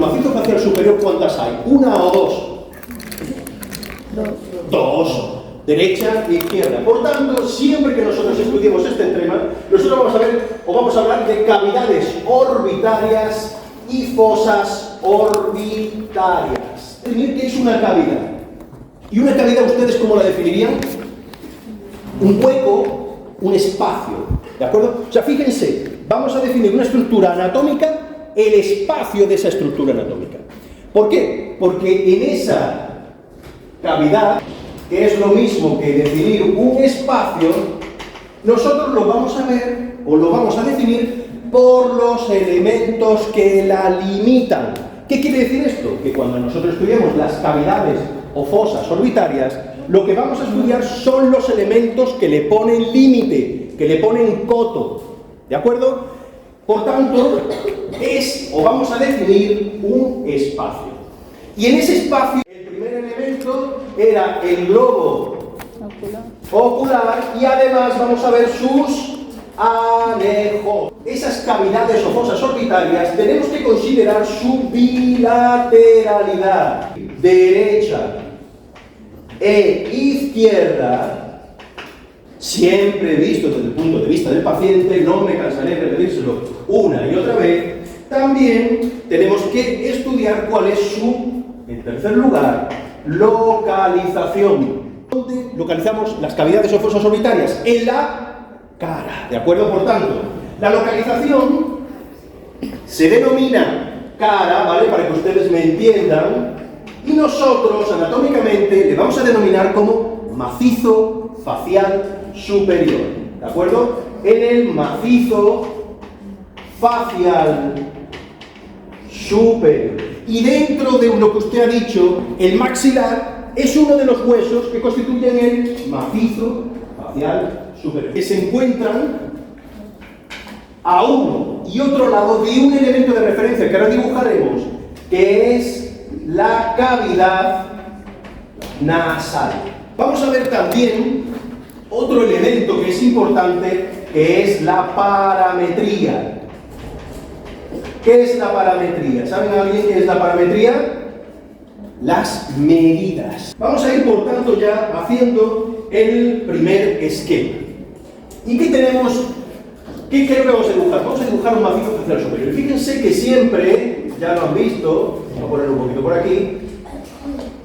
Macizo facial superior, ¿cuántas hay? ¿Una o dos? Dos. Derecha e izquierda. Por tanto, siempre que nosotros estudiemos este tema, nosotros vamos a ver, o vamos a hablar de cavidades orbitarias y fosas orbitarias. Definir qué es una cavidad. ¿Y una cavidad ustedes cómo la definirían? Un hueco, un espacio. ¿De acuerdo? O sea, fíjense, vamos a definir una estructura anatómica, el espacio de esa estructura anatómica. ¿Por qué? Porque en esa cavidad, que es lo mismo que definir un espacio, nosotros lo vamos a ver, o lo vamos a definir, por los elementos que la limitan. ¿Qué quiere decir esto? Que cuando nosotros estudiamos las cavidades o fosas orbitarias, lo que vamos a estudiar son los elementos que le ponen límite, que le ponen coto. ¿De acuerdo? Por tanto, vamos a definir un espacio. Y en ese espacio, el primer elemento era el globo ocular y además vamos a ver sus anejos. Esas cavidades o fosas orbitarias tenemos que considerar su bilateralidad. Derecha e izquierda, siempre visto desde el punto de vista del paciente, no me cansaré de repetírselo una y otra vez. También tenemos que estudiar cuál es su, en tercer lugar, localización. ¿Dónde localizamos las cavidades o fosas orbitarias? En la cara, ¿de acuerdo? Por tanto, la localización se denomina cara, ¿vale? Para que ustedes me entiendan, y nosotros, anatómicamente, le vamos a denominar como macizo facial superior, ¿de acuerdo? En el macizo facial superior. Y dentro de lo que usted ha dicho, el maxilar es uno de los huesos que constituyen el macizo facial superior, que se encuentran a uno y otro lado de un elemento de referencia que ahora dibujaremos, que es la cavidad nasal. Vamos a ver también otro elemento que es importante, que es la parametría. ¿Qué es la parametría? ¿Saben alguien qué es la parametría? Las medidas. Vamos a ir, por tanto, ya haciendo el primer esquema. ¿Y qué tenemos? ¿Qué creo que vamos a dibujar? Vamos a dibujar un macizo facial superior. Y fíjense que siempre, ya lo han visto, voy a poner un poquito por aquí,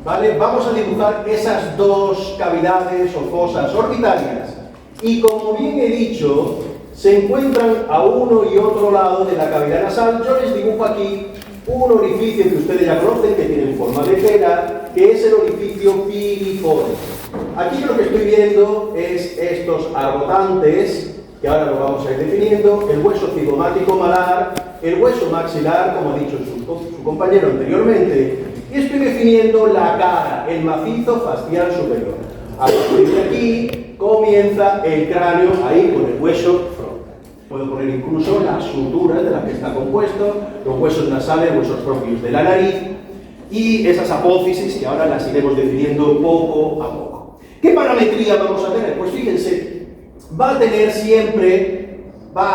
¿vale? Vamos a dibujar esas dos cavidades o fosas orbitarias. Y como bien he dicho, se encuentran a uno y otro lado de la cavidad nasal. Yo les dibujo aquí un orificio que ustedes ya conocen, que tiene forma de pera, que es el orificio piriforme. Aquí lo que estoy viendo es estos arbotantes, que ahora lo vamos a ir definiendo, el hueso cigomático malar, el hueso maxilar, como ha dicho su compañero anteriormente, y estoy definiendo la cara, el macizo facial superior. A partir de aquí comienza el cráneo, ahí con el hueso frontal. Puedo poner incluso las suturas de las que está compuesto, los huesos nasales, huesos propios de la nariz, y esas apófisis que ahora las iremos definiendo poco a poco. ¿Qué parametría vamos a tener? Pues fíjense, va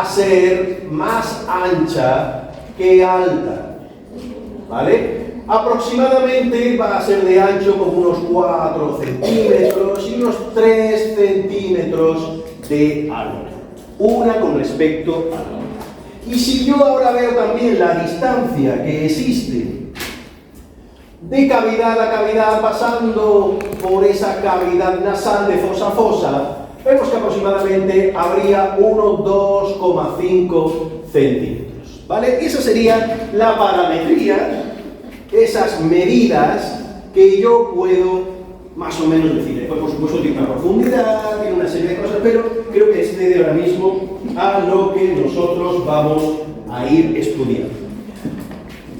a ser más ancha que alta, ¿vale? Aproximadamente va a ser de ancho como unos 4 centímetros y unos 3 centímetros de alto, una con respecto a la otra. Y si yo ahora veo también la distancia que existe de cavidad a cavidad, pasando por esa cavidad nasal de fosa a fosa, vemos que aproximadamente habría unos 2,5 centímetros, ¿vale? Esa sería la parametría, esas medidas que yo puedo más o menos decir. Después, por supuesto, tiene una profundidad, tiene una serie de cosas, pero creo que excede ahora mismo a lo que nosotros vamos a ir estudiando.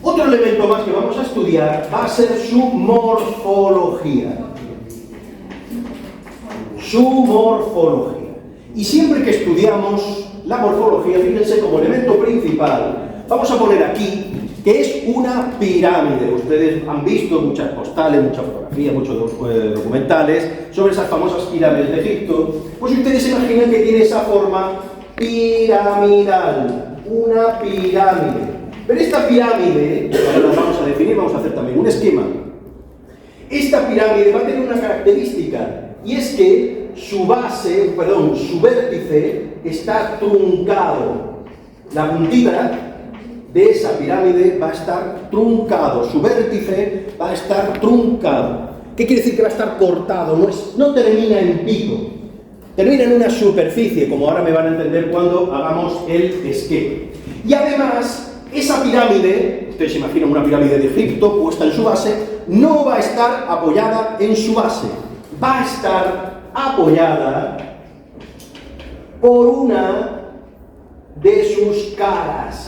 Otro elemento más que vamos a estudiar va a ser su morfología. Su morfología. Y siempre que estudiamos la morfología, fíjense, como elemento principal, vamos a poner aquí que es una pirámide. Ustedes han visto muchas postales, muchas fotografías, muchos documentales sobre esas famosas pirámides de Egipto. Pues ustedes se imaginan que tiene esa forma piramidal, una pirámide. Pero esta pirámide, ahora la vamos pirámide va a tener una característica, y es que su vértice está truncado. La puntita de esa pirámide va a estar truncado, su vértice va a estar truncado. ¿Qué quiere decir que va a estar cortado? No termina en pico, termina en una superficie, como ahora me van a entender cuando hagamos el esquema. Y además, esa pirámide, ustedes se imaginan una pirámide de Egipto puesta en su base, no va a estar apoyada en su base, va a estar apoyada por una de sus caras.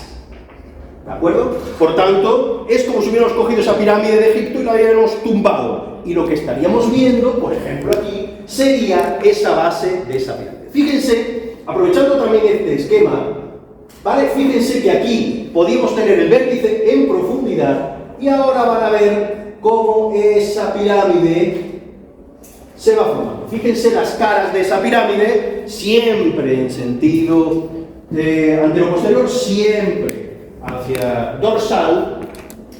¿De acuerdo? Por tanto, es como si hubiéramos cogido esa pirámide de Egipto y la hubiéramos tumbado. Y lo que estaríamos viendo, por ejemplo aquí, sería esa base de esa pirámide. Fíjense, aprovechando también este esquema, ¿vale? Fíjense que aquí podíamos tener el vértice en profundidad y ahora van a ver cómo esa pirámide se va formando. Fíjense las caras de esa pirámide, siempre en sentido antero-posterior, siempre hacia dorsal.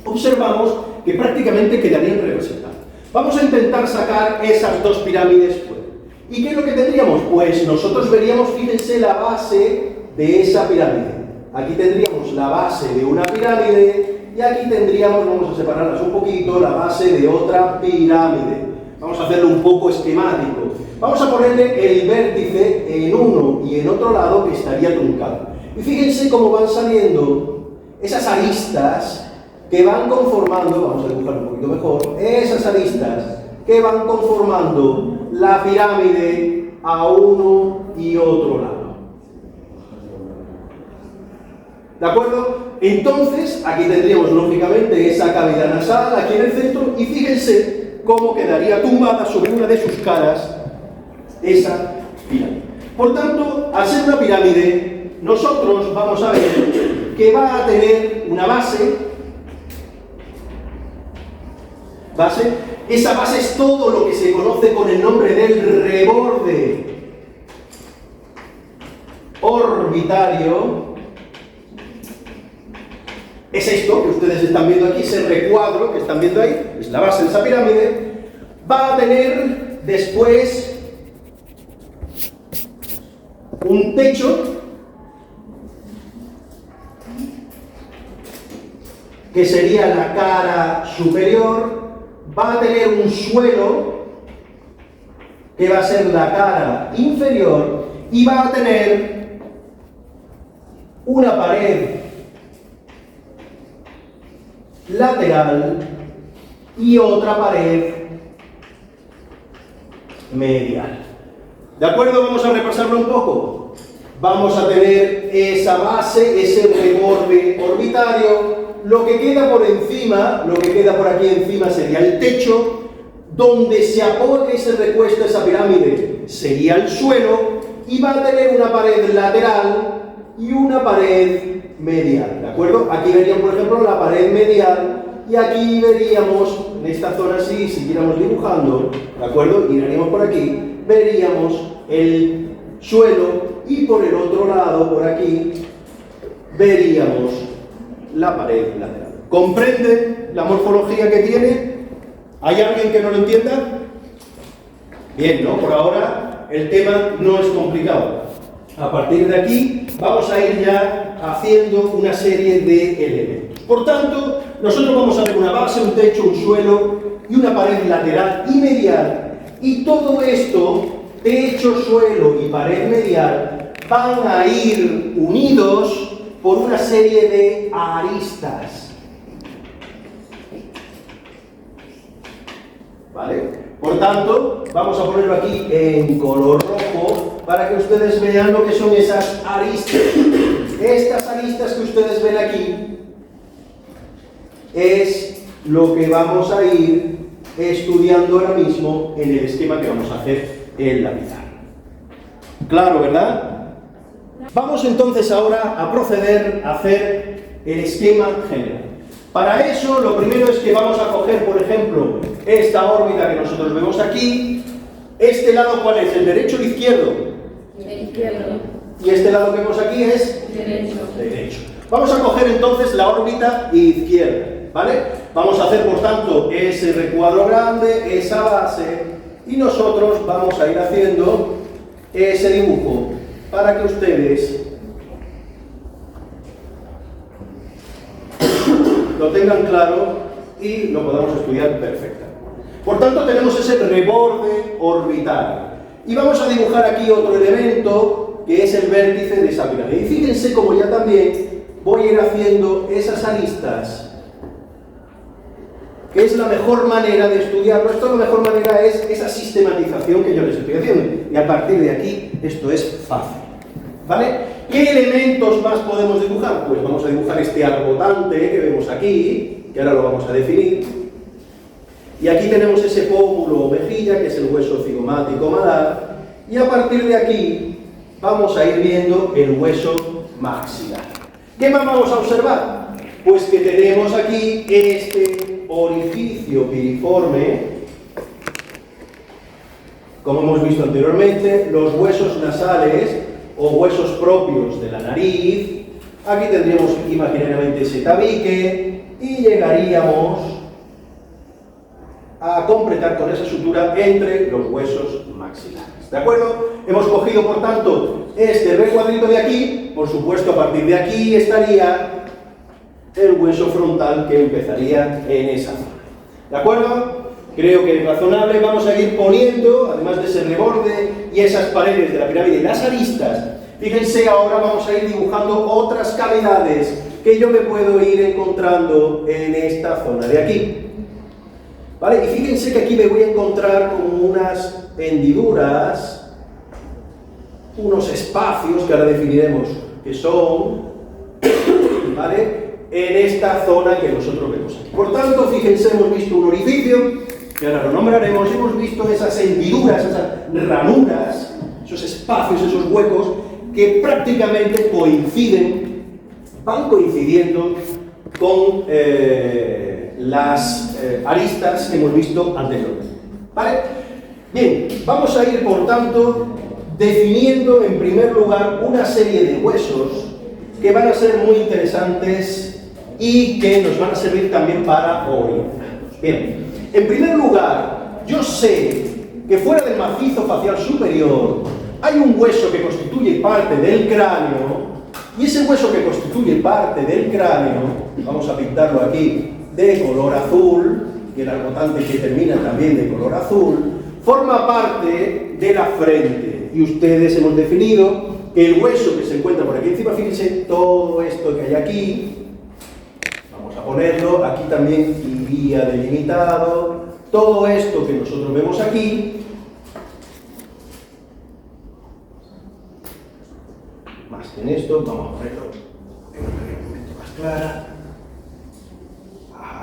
Observamos que prácticamente quedarían representadas. Vamos a intentar sacar esas dos pirámides fuera. ¿Y qué es lo que tendríamos? Pues nosotros veríamos, fíjense, la base de esa pirámide. Aquí tendríamos la base de una pirámide y aquí tendríamos, vamos a separarlas un poquito, la base de otra pirámide. Vamos a hacerlo un poco esquemático. Vamos a ponerle el vértice en uno y en otro lado que estaría truncado. Y fíjense cómo van saliendo esas aristas que van conformando, vamos a dibujarlo un poquito mejor, esas aristas que van conformando la pirámide a uno y otro lado. ¿De acuerdo? Entonces, aquí tendríamos lógicamente esa cavidad nasal aquí en el centro y fíjense cómo quedaría tumbada sobre una de sus caras esa pirámide. Por tanto, al ser una pirámide, nosotros vamos a ver que va a tener una base. Esa base es todo lo que se conoce con el nombre del reborde orbitario. Es esto que ustedes están viendo aquí, ese recuadro que están viendo ahí, es la base de esa pirámide. Va a tener después un techo que sería la cara superior. Va a tener un suelo que va a ser la cara inferior y va a tener una pared lateral y otra pared medial. ¿De acuerdo? Vamos a repasarlo un poco. Vamos a tener esa base, ese reborde orbitario. Lo que queda por encima, lo que queda por aquí encima sería el techo. Donde se apoya y se recuesta esa pirámide sería el suelo. Y va a tener una pared lateral y una pared medial. ¿De acuerdo? Aquí verían, por ejemplo, la pared medial. Y aquí veríamos, en esta zona así, si siguiéramos dibujando, ¿de acuerdo? Miraríamos por aquí, veríamos el suelo y por el otro lado, por aquí, veríamos la pared lateral. ¿Comprende la morfología que tiene? ¿Hay alguien que no lo entienda? Bien, ¿no? Por ahora el tema no es complicado. A partir de aquí vamos a ir ya haciendo una serie de elementos. Por tanto, nosotros vamos a ver una base, un techo, un suelo y una pared lateral y medial. Y todo esto, techo, suelo y pared medial, van a ir unidos por una serie de aristas. ¿Vale? Por tanto, vamos a ponerlo aquí en color rojo para que ustedes vean lo que son esas aristas. Estas aristas que ustedes ven aquí es lo que vamos a ir estudiando ahora mismo en el esquema que vamos a hacer en la pizarra. Claro, ¿verdad? Vamos entonces ahora a proceder a hacer el esquema general. Para eso, lo primero es que vamos a coger, por ejemplo, esta órbita que nosotros vemos aquí. ¿Este lado cuál es? ¿El derecho o el izquierdo? El izquierdo. Y este lado que vemos aquí es Derecho. derecho. Vamos a coger entonces la órbita izquierda, ¿vale? Vamos a hacer, por tanto, ese recuadro grande, esa base, y nosotros vamos a ir haciendo ese dibujo para que ustedes lo tengan claro y lo podamos estudiar perfectamente. Por tanto, tenemos ese reborde orbital. Y vamos a dibujar aquí otro elemento que es el vértice de esa pirámide. Y fíjense como ya también voy a ir haciendo esas aristas, que es la mejor manera de estudiarlo. Esto la mejor manera es esa sistematización que yo les estoy haciendo. Y a partir de aquí, esto es fácil. ¿Vale? ¿Qué elementos más podemos dibujar? Pues vamos a dibujar este arbotante que vemos aquí, que ahora lo vamos a definir. Y aquí tenemos ese pómulo o mejilla, que es el hueso cigomático malar. Y a partir de aquí, vamos a ir viendo el hueso maxilar. ¿Qué más vamos a observar? Pues que tenemos aquí este orificio piriforme, como hemos visto anteriormente, los huesos nasales o huesos propios de la nariz. Aquí tendríamos imaginariamente ese tabique y llegaríamos a completar con esa sutura entre los huesos maxilares. ¿De acuerdo? Hemos cogido, por tanto, este recuadrito de aquí. Por supuesto, a partir de aquí estaría el hueso frontal que empezaría en esa zona. ¿De acuerdo? Creo que es razonable. Vamos a ir poniendo, además de ese reborde y esas paredes de la pirámide y las aristas, fíjense, ahora vamos a ir dibujando otras cavidades que yo me puedo ir encontrando en esta zona de aquí. ¿Vale? Y fíjense que aquí me voy a encontrar con unas hendiduras, unos espacios que ahora definiremos que son, ¿vale?, en esta zona que nosotros vemos aquí. Por tanto, fíjense, hemos visto un orificio, que ahora lo nombraremos, hemos visto esas hendiduras, esas ranuras, esos espacios, esos huecos, que prácticamente coinciden, van coincidiendo con las aristas que hemos visto anteriormente. ¿Vale? Bien, vamos a ir, por tanto, definiendo en primer lugar una serie de huesos que van a ser muy interesantes y que nos van a servir también para orientarnos. Bien, en primer lugar, yo sé que fuera del macizo facial superior hay un hueso que constituye parte del cráneo, y ese hueso que constituye parte del cráneo, vamos a pintarlo aquí de color azul, y el arbotante que termina también de color azul, forma parte de la frente. Y ustedes hemos definido que el hueso que se encuentra por aquí encima, fíjense, todo esto que hay aquí, vamos a ponerlo, aquí también iría delimitado, todo esto que nosotros vemos aquí, más que en esto, vamos a ponerlo de una manera un poquito más clara.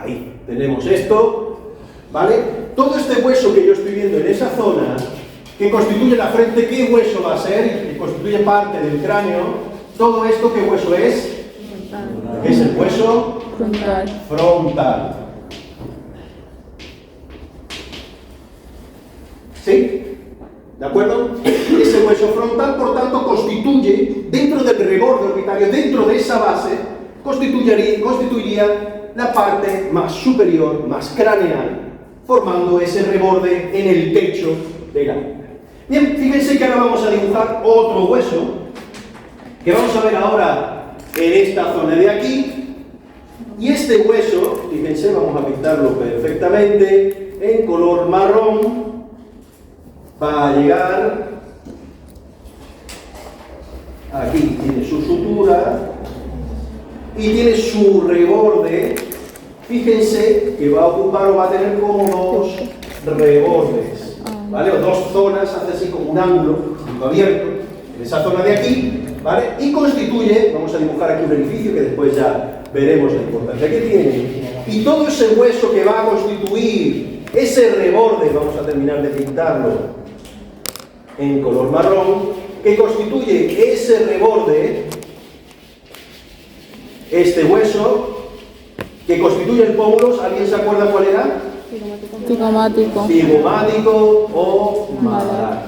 Ahí tenemos esto, ¿vale? Todo este hueso que yo estoy viendo en esa zona, que constituye la frente, ¿qué hueso va a ser? Que constituye parte del cráneo. Todo esto, ¿qué hueso es? Frontal. ¿Qué es el hueso? Frontal. Frontal. ¿Sí? ¿De acuerdo? Ese hueso frontal, por tanto, constituye, dentro del reborde orbitario, dentro de esa base, constituiría la parte más superior, más craneal, formando ese reborde en el techo de la cara. Bien, fíjense que ahora vamos a dibujar otro hueso, que vamos a ver ahora en esta zona de aquí. Y este hueso, fíjense, vamos a pintarlo perfectamente en color marrón. Va a llegar, aquí tiene su sutura y tiene su reborde. Fíjense que va a ocupar o va a tener como dos rebordes, ¿vale? O dos zonas, hace así como un ángulo abierto en esa zona de aquí, ¿vale? Y constituye, vamos a dibujar aquí un orificio que después ya veremos la importancia que tiene. Y todo ese hueso que va a constituir ese reborde, vamos a terminar de pintarlo en color marrón, que constituye ese reborde, este hueso, que constituye el pómulo. ¿Alguien se acuerda cuál era? Cigomático. Cigomático o malar.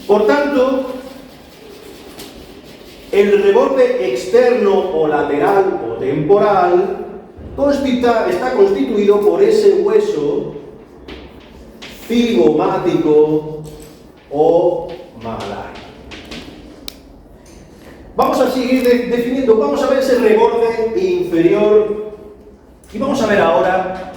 Por tanto, el reborde externo o lateral o temporal está constituido por ese hueso cigomático o malar. Vamos a seguir definiendo, vamos a ver ese reborde inferior y vamos a ver ahora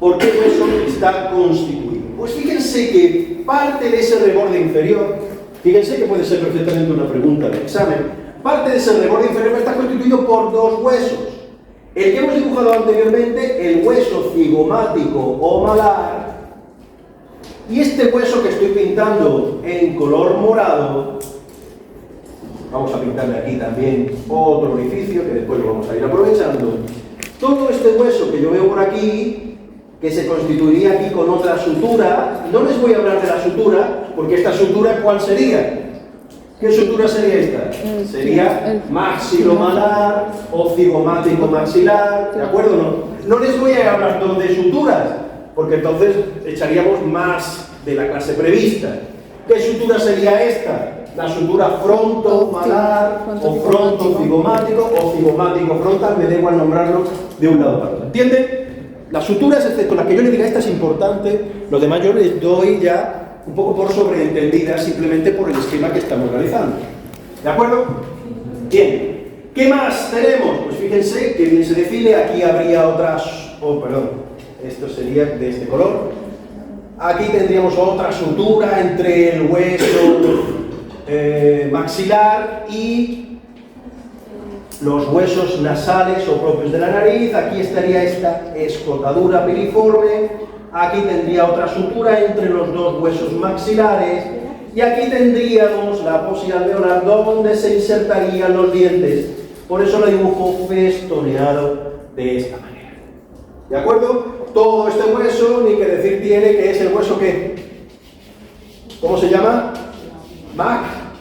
por qué hueso está constituido. Pues fíjense que parte de ese reborde inferior, fíjense que puede ser perfectamente una pregunta de examen, parte de ese reborde inferior está constituido por dos huesos. El que hemos dibujado anteriormente, el hueso cigomático o malar, y este hueso que estoy pintando en color morado, vamos a pintarle aquí también otro orificio que después lo vamos a ir aprovechando. Todo este hueso que yo veo por aquí, que se constituiría aquí con otra sutura, no les voy a hablar de la sutura, porque esta sutura, ¿cuál sería? ¿Qué sutura sería esta? Sería maxilomalar o cigomático maxilar, ¿de acuerdo? No les voy a hablar de suturas, porque entonces echaríamos más de la clase prevista. ¿Qué sutura sería esta? La sutura frontomalar o frontofigomático o figomático frontal, me da igual nombrarlo de un lado para otro. ¿Entienden? Las suturas, excepto las que yo le diga esta es importante, los demás yo les doy ya un poco por sobreentendidas simplemente por el esquema que estamos realizando. ¿De acuerdo? Bien. ¿Qué más tenemos? Pues fíjense que bien se define, aquí habría otras, esto sería de este color. Aquí tendríamos otra sutura entre el hueso maxilar y los huesos nasales o propios de la nariz. Aquí estaría esta escotadura piriforme. Aquí tendría otra sutura entre los dos huesos maxilares. Y aquí tendríamos la fosa alveolar donde se insertarían los dientes. Por eso lo dibujo festoneado de esta manera. ¿De acuerdo? Todo este hueso, ni que decir tiene que es el hueso que, ¿cómo se llama?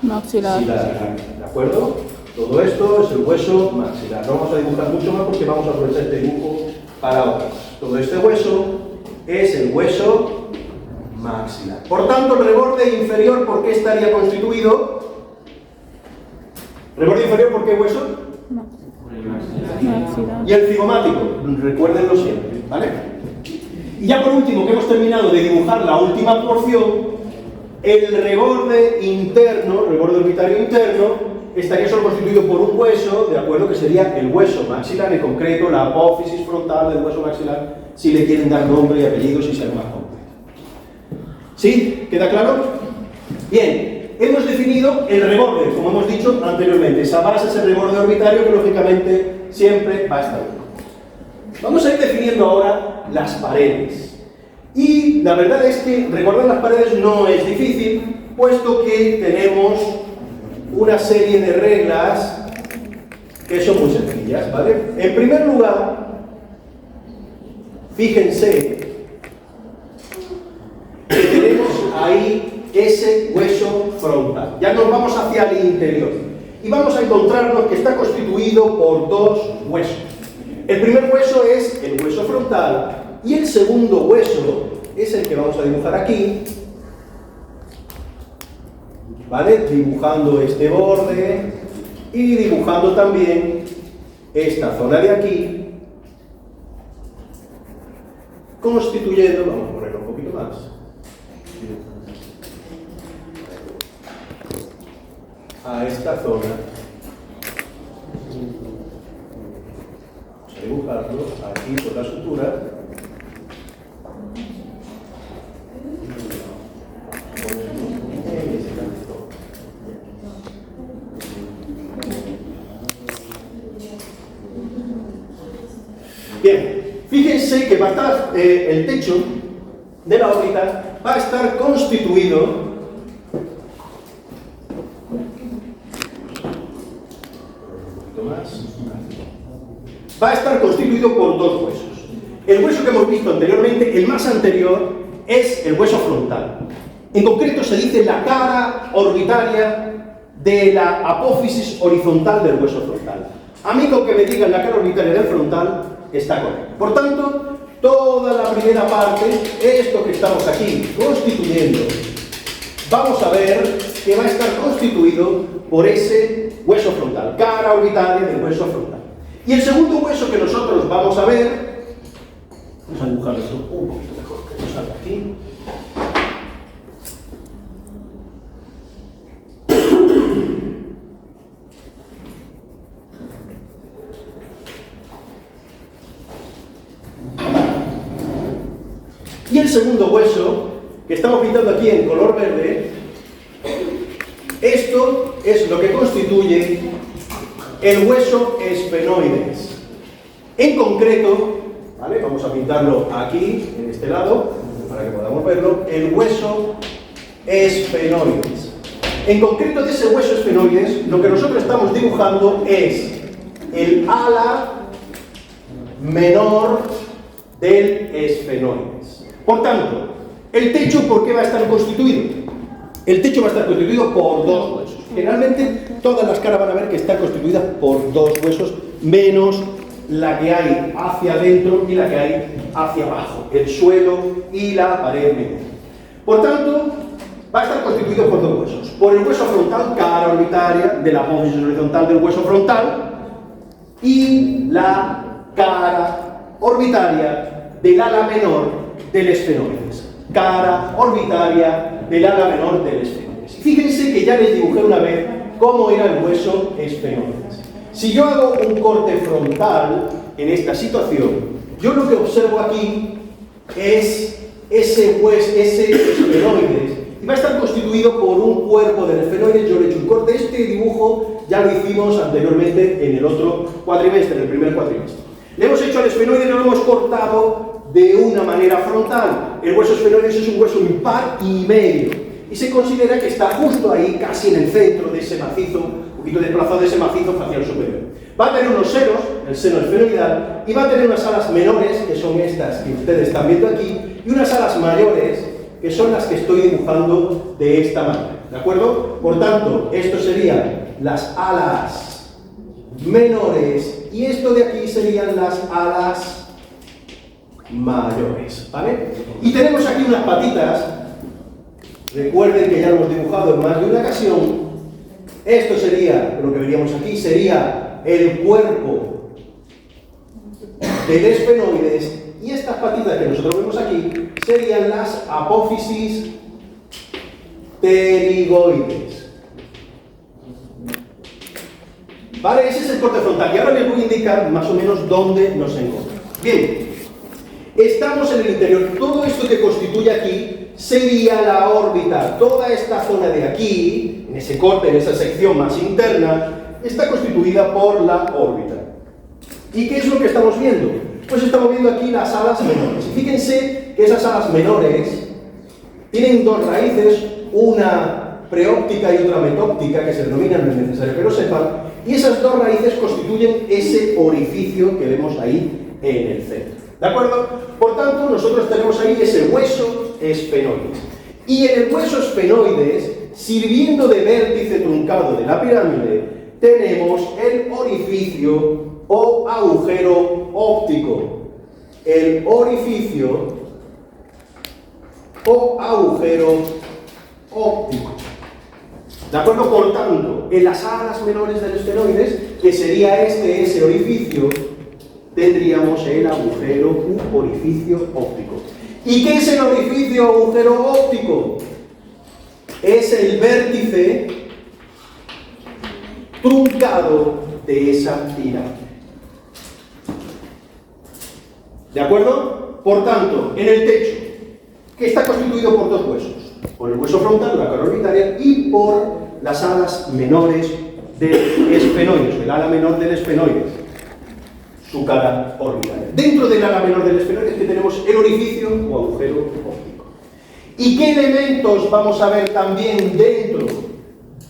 Maxilar. ¿De acuerdo? Todo esto es el hueso maxilar. No vamos a dibujar mucho más porque vamos a aprovechar este dibujo para otras. Todo este hueso es el hueso maxilar. Por tanto, el reborde inferior, ¿por qué estaría constituido? ¿Reborde inferior por qué hueso? Maxilar. Y el cigomático, recuérdenlo siempre, ¿vale? Y ya por último, que hemos terminado de dibujar la última porción, el reborde interno, reborde orbitario interno, estaría solo constituido por un hueso, ¿de acuerdo? Que sería el hueso maxilar, en concreto la apófisis frontal del hueso maxilar, si le quieren dar nombre y apellidos y ser más completo. ¿Sí? ¿Queda claro? Bien, hemos definido el reborde, como hemos dicho anteriormente. Esa base es el reborde orbitario que lógicamente siempre va a estar. Vamos a ir definiendo ahora las paredes. Y la verdad es que recordar las paredes no es difícil, puesto que tenemos una serie de reglas que son muy sencillas, ¿vale? En primer lugar, fíjense que tenemos ahí ese hueso frontal. Ya nos vamos hacia el interior y vamos a encontrarnos que está constituido por dos huesos. El primer hueso es el hueso frontal y el segundo hueso es el que vamos a dibujar aquí, ¿vale? Dibujando este borde y dibujando también esta zona de aquí, constituyendo, vamos a ponerlo un poquito más, a esta zona. Vamos a dibujarlo aquí por la sutura. Bien, fíjense que va a estar el techo de la órbita va a estar constituido por dos huesos. El hueso que hemos visto anteriormente, el más anterior, es el hueso frontal. En concreto se dice la cara orbitaria de la apófisis horizontal del hueso frontal. A mí con que me digan la cara orbitaria del frontal está correcto. Por tanto, toda la primera parte, esto que estamos aquí constituyendo, vamos a ver que va a estar constituido por ese hueso frontal, cara orbitaria del hueso frontal. Y el segundo hueso que nosotros vamos a ver, vamos a dibujarlo esto un poquito mejor, que nos salga aquí. Y el segundo hueso, que estamos pintando aquí en color verde, esto es lo que constituye el hueso esfenoides. En concreto, ¿vale? Vamos a pintarlo aquí, en este lado, para que podamos verlo, el hueso esfenoides. En concreto de ese hueso esfenoides, lo que nosotros estamos dibujando es el ala menor del esfenoides. Por tanto, el techo, ¿por qué va a estar constituido? El techo va a estar constituido por dos huesos. Generalmente, todas las caras van a ver que están constituidas por dos huesos, menos la que hay hacia adentro y la que hay hacia abajo, el suelo y la pared media. Por tanto, va a estar constituido por dos huesos. Por el hueso frontal, cara orbitaria de la apófisis horizontal del hueso frontal, y la cara orbitaria del ala menor del esfenoides. Cara orbitaria del ala menor del esfenoides. Fíjense que ya les dibujé una vez cómo era el hueso esfenoides. Si yo hago un corte frontal en esta situación, yo lo que observo aquí es ese esfenoides, y va a estar constituido por un cuerpo del esfenoides. Yo le he hecho un corte. Este dibujo ya lo hicimos anteriormente en el otro cuatrimestre, en el primer cuatrimestre. Le hemos hecho al esfenoide y lo hemos cortado de una manera frontal. El hueso esfenoides es un hueso impar y medio, y se considera que está justo ahí, casi en el centro de ese macizo, un poquito desplazado de ese macizo facial superior. Va a tener unos senos, el seno esfenoidal, y va a tener unas alas menores, que son estas que ustedes están viendo aquí, y unas alas mayores, que son las que estoy dibujando de esta manera. ¿De acuerdo? Por tanto, esto serían las alas menores, y esto de aquí serían las alas mayores, ¿vale? Y tenemos aquí unas patitas. Recuerden que ya lo hemos dibujado en más de una ocasión. Esto sería, lo que veríamos aquí, sería el cuerpo del esfenoides, y estas patitas que nosotros vemos aquí serían las apófisis pterigoides. ¿Vale? Ese es el corte frontal, y ahora les voy a indicar más o menos dónde nos encontramos. Bien, estamos en el interior. Todo esto que constituye aquí sería la órbita. Toda esta zona de aquí, en ese corte, en esa sección más interna, está constituida por la órbita. ¿Y qué es lo que estamos viendo? Pues estamos viendo aquí las alas menores. Y fíjense que esas alas menores tienen dos raíces, una preóptica y otra metóptica, que se denominan, no es necesario que lo sepan, y esas dos raíces constituyen ese orificio que vemos ahí en el centro. ¿De acuerdo? Por tanto, nosotros tenemos ahí ese hueso esfenoides. Y en el hueso esfenoides, sirviendo de vértice truncado de la pirámide, tenemos el orificio o agujero óptico. El orificio o agujero óptico. ¿De acuerdo? Por tanto, en las alas menores del esfenoides, que sería ese orificio, tendríamos el agujero u orificio óptico. ¿Y qué es el orificio o agujero óptico? Es el vértice truncado de esa pirámide. ¿De acuerdo? Por tanto, en el techo, que está constituido por dos huesos, por el hueso frontal, la cara orbitaria, y por las alas menores del esfenoides, el ala menor del esfenoides, su cara orbitaria. Dentro del ala menor del esfenoides que tenemos el orificio o agujero óptico. ¿Y qué elementos vamos a ver también dentro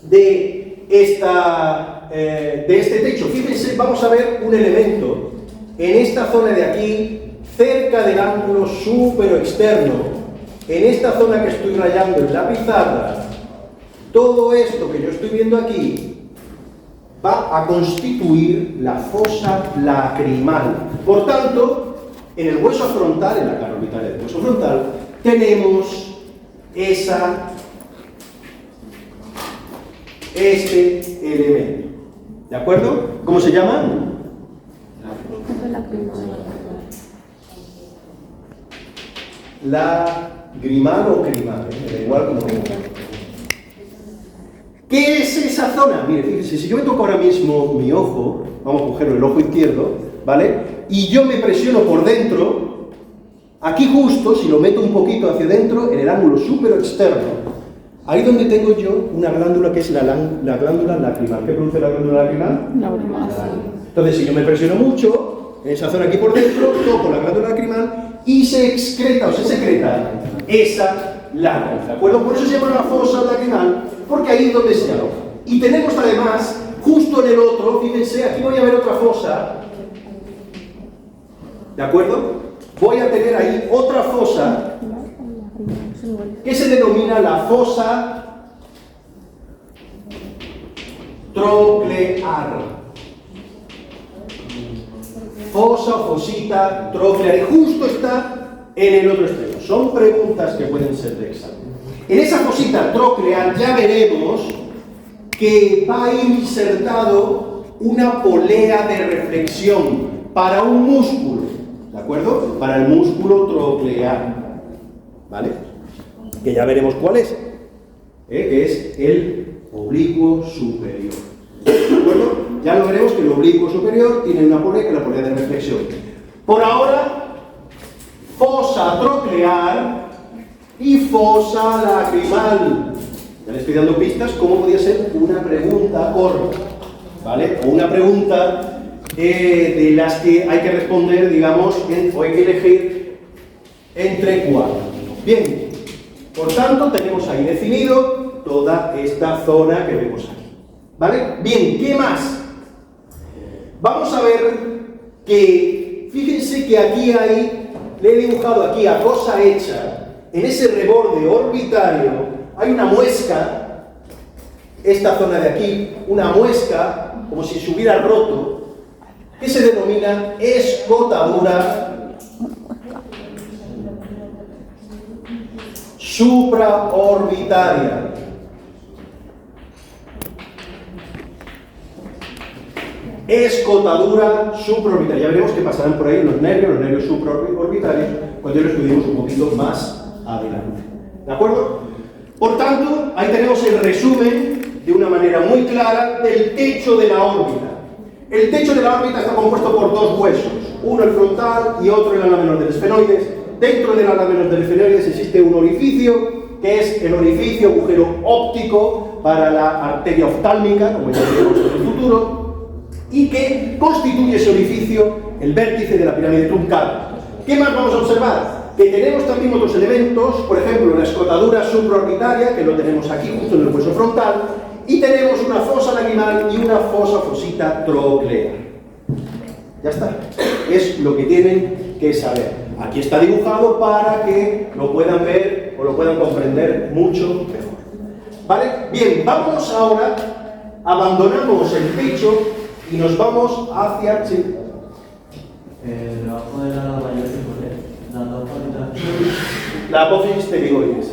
de este techo? Fíjense, vamos a ver un elemento en esta zona de aquí, cerca del ángulo superoexterno, en esta zona que estoy rayando en la pizarra. Todo esto que yo estoy viendo aquí va a constituir la fosa lacrimal. Por tanto, en el hueso frontal, en la cara orbitaria del hueso frontal, tenemos este elemento. ¿De acuerdo? ¿Cómo se llama? Lagrimal o crimal, me da igual como. ¿Qué es esa zona? Mire, fíjense, si yo me toco ahora mismo mi ojo, vamos a cogerlo el ojo izquierdo, ¿vale? Y yo me presiono por dentro, aquí justo, si lo meto un poquito hacia adentro, en el ángulo súper externo, ahí donde tengo yo una glándula que es la glándula lacrimal. ¿Qué produce la glándula lacrimal? Lágrimas. Entonces, si yo me presiono mucho, en esa zona aquí por dentro, toco la glándula lacrimal y se excreta o se secreta esa lágrima, ¿de acuerdo? Por eso se llama una fosa lacrimal, porque ahí es donde se aloja. Y tenemos además, justo en el otro, fíjense, aquí voy a ver otra fosa, ¿de acuerdo? Voy a tener ahí otra fosa que se denomina la fosa troclear. Fosa o fosita troclear, y justo está en el otro extremo. Son preguntas que pueden ser de examen. En esa fosita troclear ya veremos que va a ir insertado una polea de reflexión para un músculo, ¿de acuerdo? Para el músculo troclear, ¿vale? Que ya veremos cuál es, que es el oblicuo superior, ¿de acuerdo? Ya lo veremos que el oblicuo superior tiene una polea, que es la polea de reflexión. Por ahora, fosa troclear y fosa lacrimal. Ya les estoy dando pistas cómo podría ser una pregunta corta, ¿vale? O una pregunta de las que hay que responder, digamos, o hay que elegir entre cuatro. Bien, por tanto, tenemos ahí definido toda esta zona que vemos aquí, ¿vale? Bien, ¿qué más? Vamos a ver que, fíjense que aquí le he dibujado aquí a cosa hecha, en ese reborde orbitario, hay una muesca, esta zona de aquí, una muesca, como si se hubiera roto, que se denomina escotadura supraorbitaria. Escotadura supraorbitaria. Ya veremos que pasarán por ahí los nervios supraorbitarios, cuando ya lo estudiemos un poquito más adelante. ¿De acuerdo? Por tanto, ahí tenemos el resumen de una manera muy clara del techo de la órbita. El techo de la órbita está compuesto por dos huesos, uno el frontal y otro el ala menor del esfenoides. Dentro del ala menor del esfenoides existe un orificio, que es el orificio agujero óptico para la arteria oftálmica, como ya veremos en el futuro, y que constituye ese orificio el vértice de la pirámide truncal. ¿Qué más vamos a observar? Que tenemos también otros elementos, por ejemplo, la escotadura supraorbitaria, que lo tenemos aquí justo en el hueso frontal, y tenemos una fosa lacrimal y una fosita troclear. Ya está. Es lo que tienen que saber. Aquí está dibujado para que lo puedan ver o lo puedan comprender mucho mejor. ¿Vale? Bien, vamos ahora, abandonamos el pecho y nos vamos hacia... ¿sí? Debajo de la mayor La apófisis pterigoides.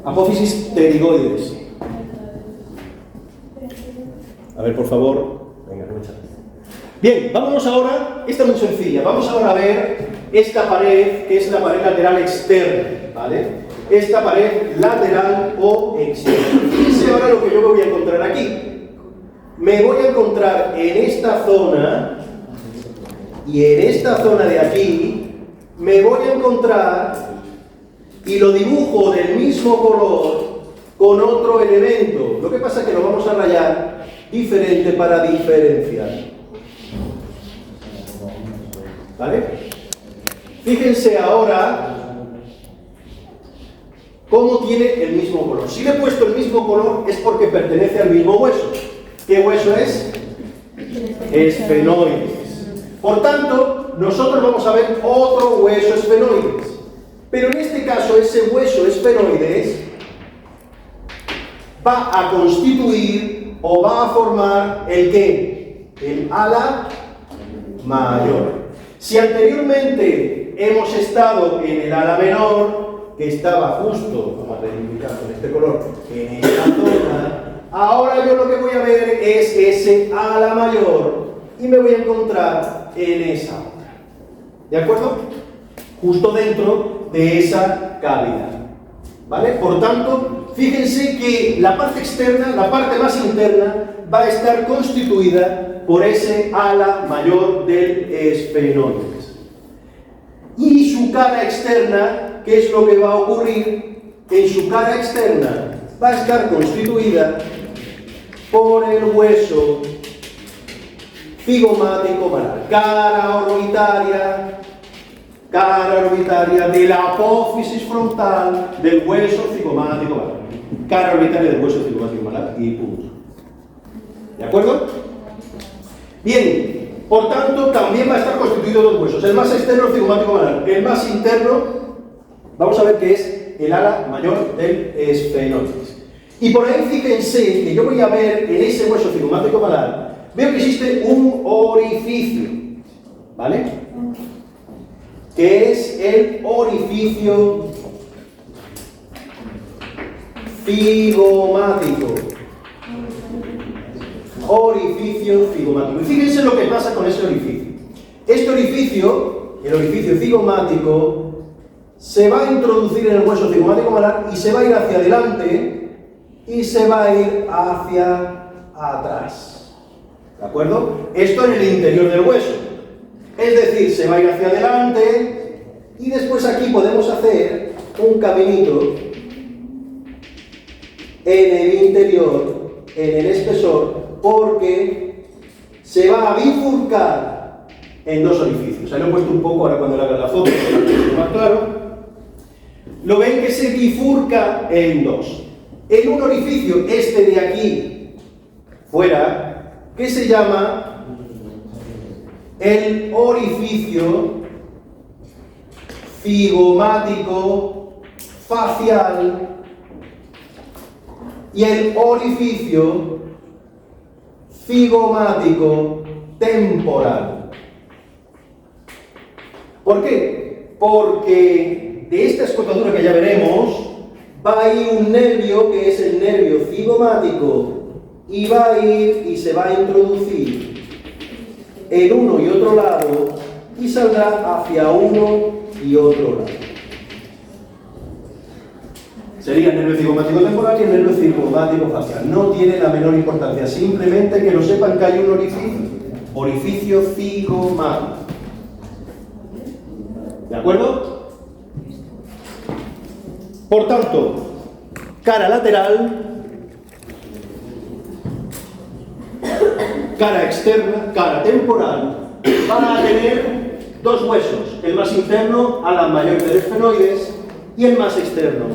Apófisis pterigoides. A ver, por favor. Venga, no me echas. Bien, vámonos ahora, esta es muy sencilla, vamos ahora a ver esta pared, que es la pared lateral externa, ¿vale? Esta pared lateral o externa. Fíjense ahora lo que yo me voy a encontrar aquí. Me voy a encontrar en esta zona, y en esta zona de aquí, me voy a encontrar, y lo dibujo del mismo color, con otro elemento. Lo que pasa es que lo vamos a rayar diferente para diferenciar. ¿Vale? Fíjense ahora cómo tiene el mismo color. Si le he puesto el mismo color es porque pertenece al mismo hueso. ¿Qué hueso es? Esfenoides. Por tanto, nosotros vamos a ver otro hueso esfenoides. Pero en este caso, ese hueso esfenoides va a constituir o va a formar el ¿qué? El ala mayor. Si anteriormente hemos estado en el ala menor, que estaba justo, vamos a delimitar con este color, en esta zona, ahora yo lo que voy a ver es ese ala mayor y me voy a encontrar en esa otra. ¿De acuerdo? Justo dentro de esa cavidad. ¿Vale? Por tanto, fíjense que la parte externa, la parte más interna, va a estar constituida por ese ala mayor del esfenoides. Y su cara externa, ¿qué es lo que va a ocurrir? En su cara externa va a estar constituida por el hueso cigomático malar, cara orbitaria de la apófisis frontal del hueso cigomático malar. Cara orbitaria del hueso cigomático malar y punto. ¿De acuerdo? Bien, por tanto, también va a estar constituido de dos huesos. El más externo, el cigomático malar. El más interno, vamos a ver que es el ala mayor del esfenoides. Y por ahí fíjense que yo voy a ver en ese hueso cigomático malar, veo que existe un orificio, ¿vale? Que es el orificio cigomático. Orificio cigomático. Y fíjense lo que pasa con ese orificio. Este orificio, el orificio cigomático, se va a introducir en el hueso cigomático malar y se va a ir hacia adelante y se va a ir hacia atrás. ¿De acuerdo? Esto en el interior del hueso. Es decir, se va a ir hacia adelante y después aquí podemos hacer un caminito en el interior, en el espesor, porque se va a bifurcar en dos orificios. Ahí lo he puesto un poco ahora cuando le haga la foto, para que sea más claro. Lo ven que se bifurca en dos. En un orificio, este de aquí, fuera, que se llama el orificio cigomático facial y el orificio cigomático temporal. ¿Por qué? Porque de esta escotadura que ya veremos va a ir un nervio que es el nervio cigomático y va a ir y se va a introducir en uno y otro lado y saldrá hacia uno y otro lado. Sería el nervio cigomático temporal y el nervio cigomático facial. No tiene la menor importancia, simplemente que lo sepan que hay un orificio cigomático. ¿De acuerdo? Por tanto, cara lateral, cara externa, cara temporal, van a tener dos huesos, el más interno, ala mayor del esfenoides, y el más externo,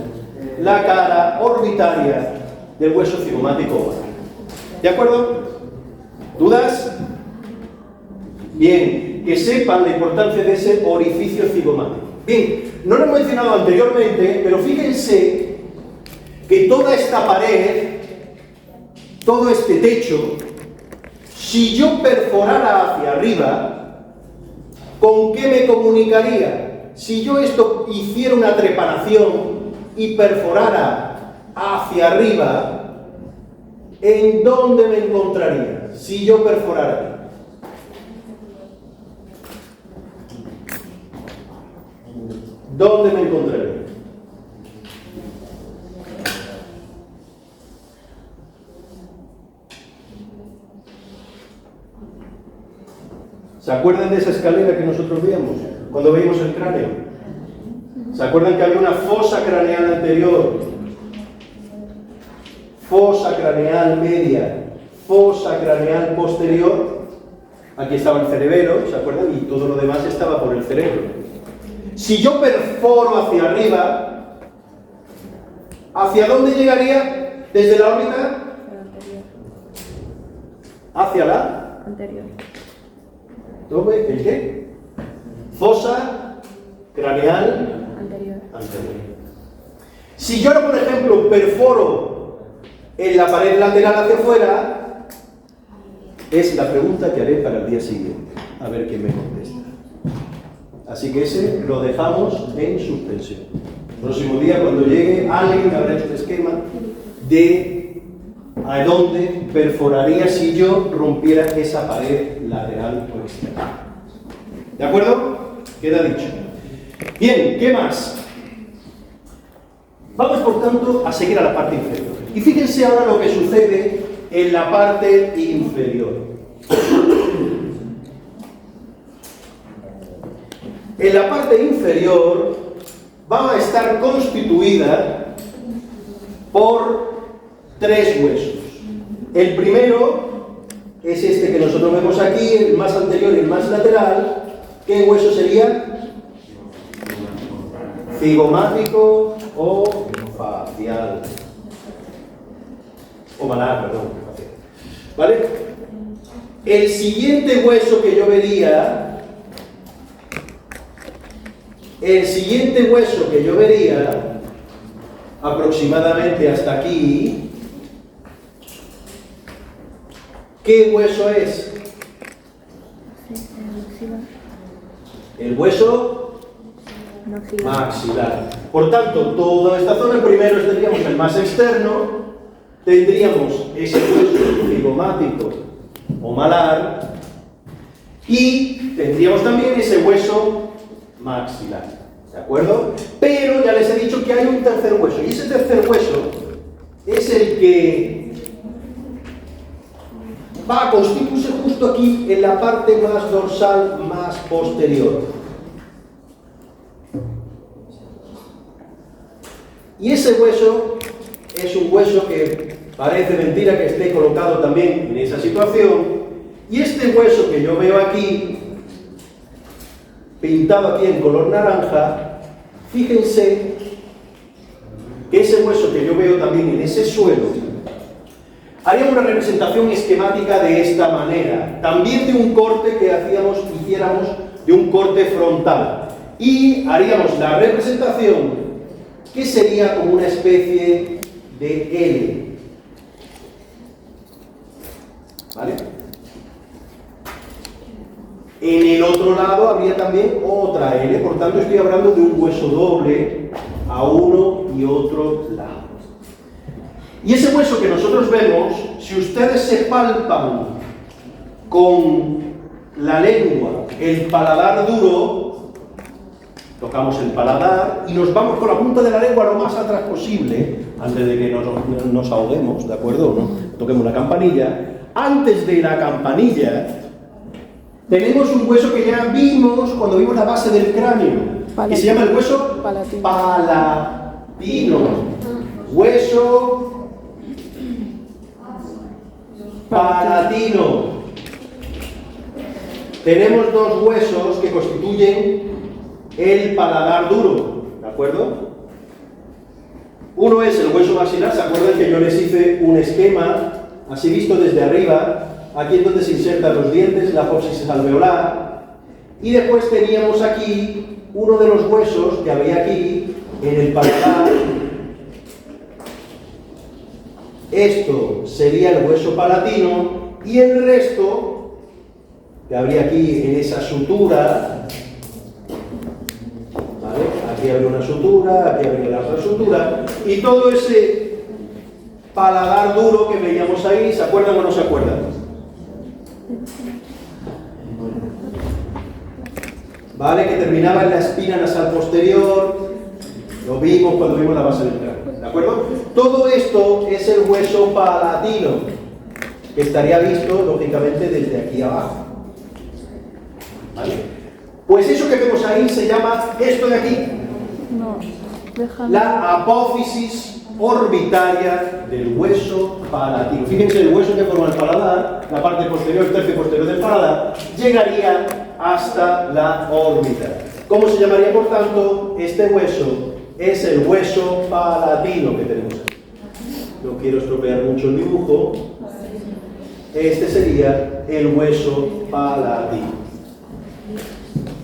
la cara orbitaria del hueso cigomático oral. ¿De acuerdo? ¿Dudas? Bien, que sepan la importancia de ese orificio cigomático. Bien, no lo he mencionado anteriormente, pero fíjense que toda esta pared, todo este techo, si yo perforara hacia arriba, ¿con qué me comunicaría? Si yo esto hiciera una trepanación y perforara hacia arriba, ¿en dónde me encontraría? Si yo perforara. ¿Dónde me encontraría? ¿Se acuerdan de esa escalera que nosotros veíamos cuando veíamos el cráneo? ¿Se acuerdan que había una fosa craneal anterior? Fosa craneal media, fosa craneal posterior. Aquí estaba el cerebelo, ¿se acuerdan? Y todo lo demás estaba por el cerebro. Si yo perforo hacia arriba, ¿hacia dónde llegaría? ¿Desde la órbita? Hacia la Anterior. ¿El qué? Fosa craneal Anterior. anterior. Si yo ahora, por ejemplo, perforo en la pared lateral hacia afuera, es la pregunta que haré para el día siguiente. A ver quién me contesta. Así que ese lo dejamos en suspensión. El próximo día, cuando llegue, alguien habrá hecho este esquema de a dónde perforaría si yo rompiera esa pared lateral o externa. ¿De acuerdo? Queda dicho. Bien, ¿qué más? Vamos, por tanto, a seguir a la parte inferior. Y fíjense ahora lo que sucede en la parte inferior. En la parte inferior va a estar constituida por 3 huesos. El primero es este que nosotros vemos aquí, el más anterior y el más lateral. ¿Qué hueso sería? Cigomático o facial. O malar, perdón. ¿Vale? El siguiente hueso que yo vería, aproximadamente hasta aquí, ¿qué hueso es? El hueso maxilar. Por tanto, toda esta zona, primero tendríamos el más externo, tendríamos ese hueso cigomático o malar, y tendríamos también ese hueso maxilar, ¿de acuerdo? Pero ya les he dicho que hay un tercer hueso, y ese tercer hueso es el que va a constituirse justo aquí en la parte más dorsal, más posterior. Y ese hueso es un hueso que parece mentira que esté colocado también en esa situación, y este hueso que yo veo aquí, pintado aquí en color naranja, fíjense que ese hueso que yo veo también en ese suelo, haríamos una representación esquemática de esta manera, también de un corte que hiciéramos de un corte frontal, y haríamos la representación que sería como una especie de L. ¿Vale? En el otro lado habría también otra L, por tanto estoy hablando de un hueso doble a uno y otro lado. Y ese hueso que nosotros vemos, si ustedes se palpan con la lengua el paladar duro, tocamos el paladar y nos vamos con la punta de la lengua lo más atrás posible, antes de que nos ahoguemos, ¿de acuerdo? ¿No? Toquemos la campanilla. Antes de la campanilla tenemos un hueso que ya vimos cuando vimos la base del cráneo, que se llama el hueso palatino. Hueso palatino. Tenemos 2 huesos que constituyen el paladar duro, ¿de acuerdo? Uno es el hueso maxilar, ¿se acuerdan que yo les hice un esquema, así visto desde arriba? Aquí es donde se insertan los dientes, la apófisis alveolar, y después teníamos aquí uno de los huesos que había aquí en el paladar. Esto sería el hueso palatino, y el resto que habría aquí en esa sutura, ¿vale? Aquí habría una sutura, aquí habría la otra sutura, y todo ese paladar duro que veíamos ahí, ¿se acuerdan o no se acuerdan? ¿Vale? Que terminaba en la espina nasal posterior, lo vimos cuando vimos la base del cráneo, ¿de acuerdo? Todo esto es el hueso palatino, que estaría visto, lógicamente, desde aquí abajo. ¿Vale? Pues eso que vemos ahí se llama, esto de aquí, la apófisis orbitaria del hueso palatino. Fíjense, el hueso que forma el paladar, la parte posterior, el tercio posterior del paladar, llegaría hasta la órbita. ¿Cómo se llamaría, por tanto, este hueso? Es el hueso palatino que tenemos aquí. No quiero estropear mucho el dibujo. Este sería el hueso palatino.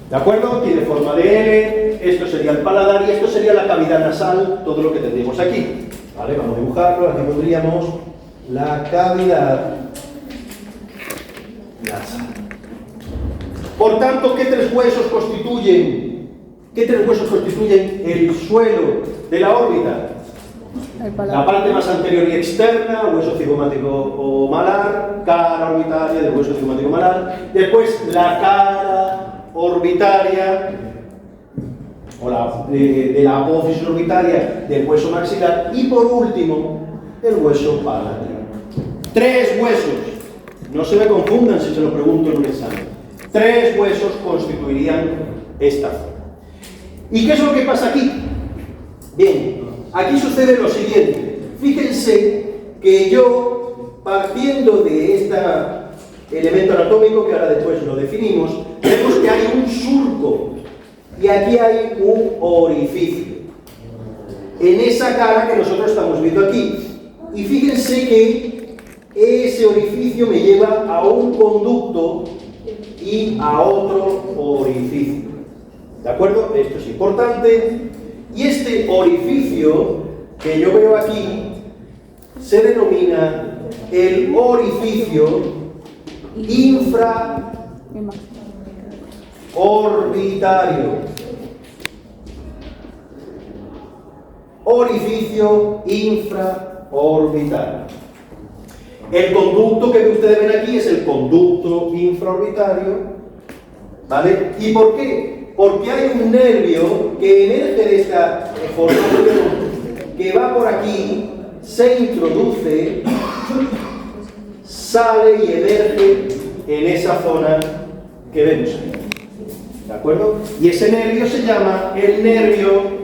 ¿De acuerdo? Tiene forma de L, esto sería el paladar y esto sería la cavidad nasal, todo lo que tendríamos aquí. ¿Vale? Vamos a dibujarlo, aquí pondríamos la cavidad nasal. Por tanto, ¿qué 3 huesos constituyen? ¿Qué 3 huesos constituyen el suelo de la órbita? La parte más anterior y externa, hueso cigomático o malar, cara orbitaria del hueso cigomático malar, después la cara orbitaria, o de la apófisis orbitaria del hueso maxilar, y por último, el hueso palatino. 3 huesos, no se me confundan si se lo pregunto en un examen. 3 huesos constituirían esta zona. ¿Y qué es lo que pasa aquí? Bien, aquí sucede lo siguiente. Fíjense que yo, partiendo de este elemento anatómico, que ahora después lo definimos, vemos que hay un surco y aquí hay un orificio en esa cara que nosotros estamos viendo aquí. Y fíjense que ese orificio me lleva a un conducto y a otro orificio. ¿De acuerdo? Esto es importante. Y este orificio que yo veo aquí se denomina el orificio infraorbitario. Orificio infraorbitario. El conducto que ustedes ven aquí es el conducto infraorbitario, ¿vale? ¿Y por qué? Porque hay un nervio que emerge de esta formación, que va por aquí, se introduce, sale y emerge en esa zona que vemos ahí. ¿De acuerdo? Y ese nervio se llama el nervio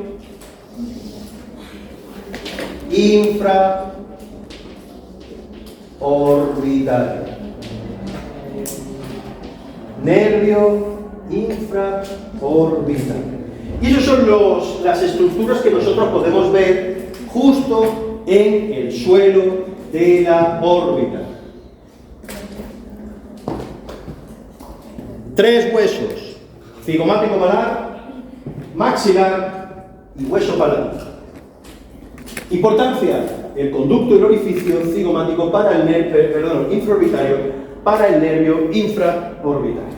infraorbitario. Nervio infraorbitario. Y esas son las estructuras que nosotros podemos ver justo en el suelo de la órbita. 3 huesos: cigomático malar, maxilar y hueso palatino. Importancia: el conducto y el orificio cigomático para el nervio, infraorbitario, para el nervio infraorbitario.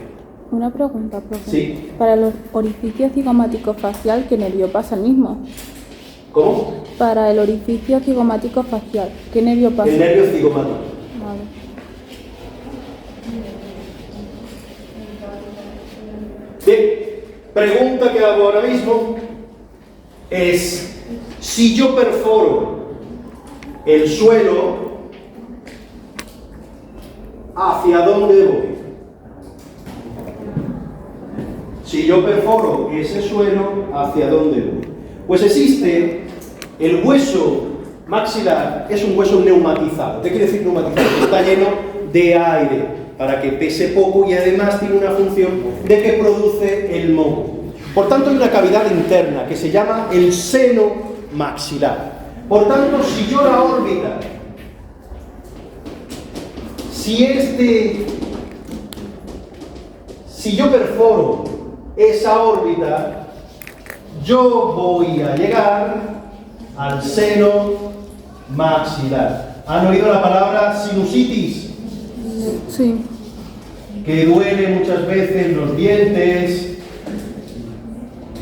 Una pregunta, profe. Sí. Para el orificio cigomático facial, ¿qué nervio pasa el mismo? ¿Cómo? Para el orificio cigomático facial, ¿qué nervio pasa? El nervio cigomático. Vale. Bien, pregunta que hago ahora mismo es: si yo perforo el suelo, ¿hacia dónde voy? Si yo perforo ese suelo, ¿hacia dónde voy? Pues existe el hueso maxilar, es un hueso neumatizado. ¿Qué quiere decir neumatizado? Está lleno de aire para que pese poco y además tiene una función de que produce el moco. Por tanto, hay una cavidad interna que se llama el seno maxilar. Por tanto, si yo la órbita, si yo perforo esa órbita, yo voy a llegar al seno maxilar. ¿Han oído la palabra sinusitis? Sí. Que duele muchas veces los dientes,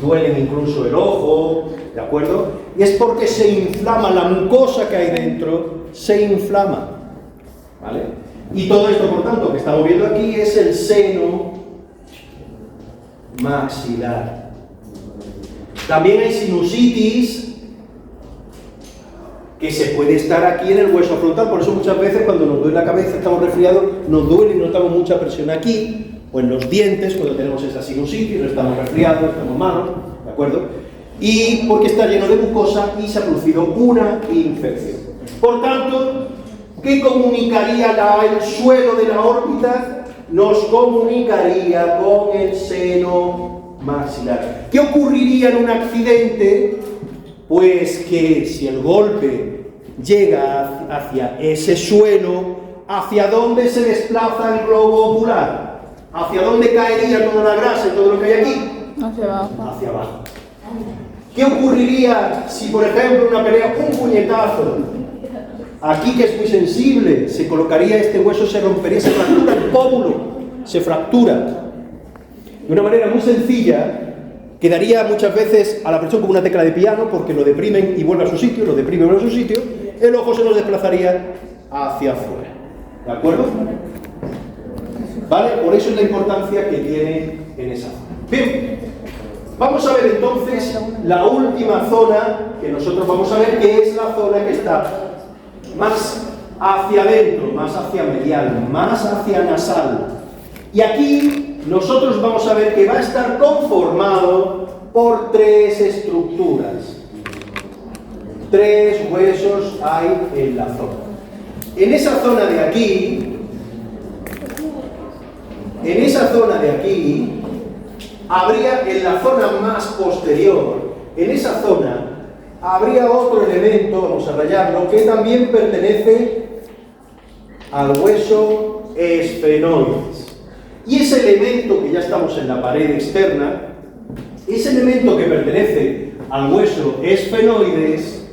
duelen incluso el ojo, ¿de acuerdo? Y es porque se inflama, la mucosa que hay dentro se inflama, ¿vale? Y todo esto, por tanto, que estamos viendo aquí es el seno maxilar. También hay sinusitis que se puede estar aquí en el hueso frontal, por eso muchas veces cuando nos duele la cabeza, estamos resfriados, nos duele y notamos mucha presión aquí, o en los dientes, cuando tenemos esa sinusitis, no estamos resfriados, estamos malos, ¿de acuerdo? Y porque está lleno de mucosa y se ha producido una infección. Por tanto, ¿qué comunicaría el suelo de la órbita? Nos comunicaría con el seno maxilar. ¿Qué ocurriría en un accidente? Pues que si el golpe llega hacia ese suelo, ¿hacia dónde se desplaza el globo ocular? ¿Hacia dónde caería toda la grasa y todo lo que hay aquí? Hacia abajo. Hacia abajo. ¿Qué ocurriría si, por ejemplo, una pelea, un puñetazo, aquí que es muy sensible, se colocaría este hueso, se rompería, se fractura el pómulo, se fractura? De una manera muy sencilla, quedaría muchas veces a la presión como una tecla de piano, porque lo deprimen y vuelve a su sitio, lo deprimen y vuelve a su sitio, el ojo se nos desplazaría hacia afuera. ¿De acuerdo? ¿Vale? Por eso es la importancia que tiene en esa zona. Bien, vamos a ver entonces la última zona que nosotros vamos a ver, que es la zona que está más hacia adentro, más hacia medial, más hacia nasal. Y aquí nosotros vamos a ver que va a estar conformado por tres estructuras. Tres huesos hay en la zona. En esa zona de aquí, habría, en la zona más posterior, en esa zona, habría otro elemento, vamos a rayarlo, que también pertenece al hueso esfenoides. Y ese elemento, que ya estamos en la pared externa, ese elemento que pertenece al hueso esfenoides,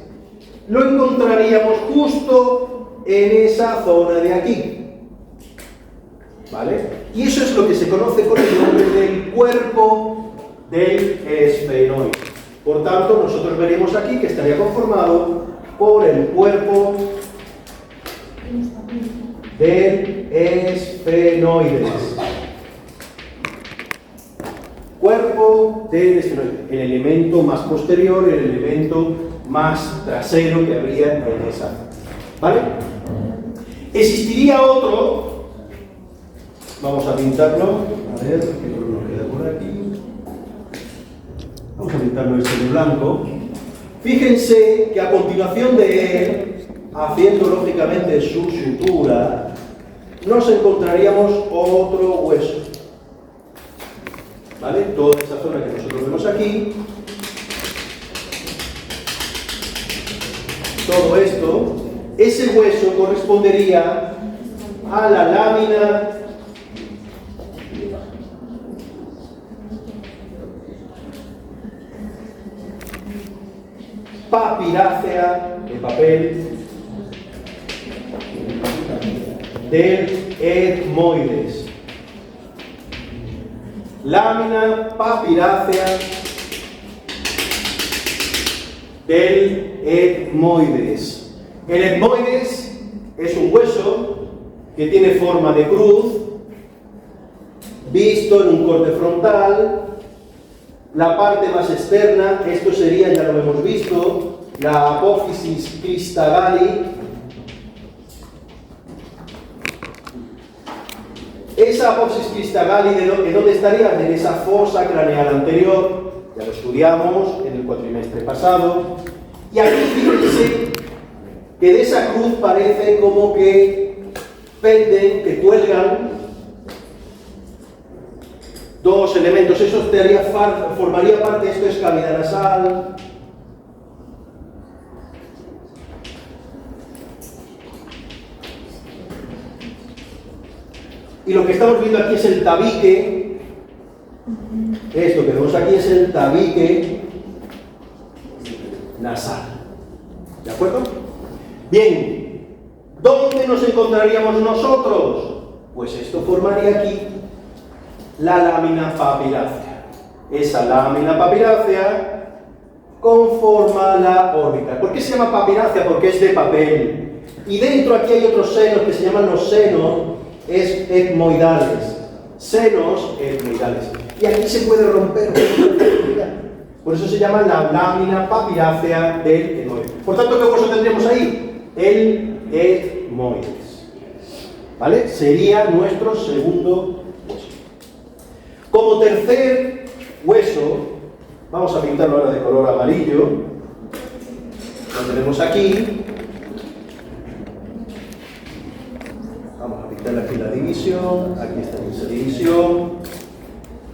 lo encontraríamos justo en esa zona de aquí. ¿Vale? Y eso es lo que se conoce con el nombre del cuerpo del esfenoide. Por tanto, nosotros veremos aquí que estaría conformado por el cuerpo del esfenoides. Cuerpo del esfenoide. El elemento más posterior, el elemento más trasero que habría en esa. ¿Vale? Existiría otro. Vamos a pintarlo. A ver, ¿qué color nos queda por aquí? Vamos a pintarlo este de blanco. Fíjense que a continuación de él, haciendo lógicamente su sutura, nos encontraríamos otro hueso. ¿Vale? Toda esa zona que nosotros vemos aquí. Todo esto, ese hueso correspondería a la lámina papirácea de papel del etmoides. Lámina papirácea del etmoides. El etmoides es un hueso que tiene forma de cruz, visto en un corte frontal. La parte más externa, esto sería, ya lo hemos visto, la apófisis cristagali. Esa apófisis cristagali, ¿en dónde estaría? En esa fosa craneal anterior, ya lo estudiamos en el cuatrimestre pasado. Y aquí fíjense que de esa cruz parece como que penden, que cuelgan dos elementos. Eso formaría parte, esto es cavidad nasal. Y lo que estamos viendo aquí es el tabique. Esto que vemos aquí es el tabique nasal. ¿De acuerdo? Bien, ¿dónde nos encontraríamos nosotros? Pues esto formaría aquí la lámina papirácea. Esa lámina papirácea conforma la órbita. ¿Por qué se llama papirácea? Porque es de papel. Y dentro aquí hay otros senos que se llaman los senos etmoidales. Senos etmoidales. Y aquí se puede romper. Por eso se llama la lámina papirácea del etmoide. Por tanto, ¿qué hueso tendríamos ahí? El etmoides. ¿Vale? Sería nuestro segundo hueso. Como tercer hueso, vamos a pintarlo ahora de color amarillo. Lo tenemos aquí. Vamos a pintar aquí la división. Aquí está esa división.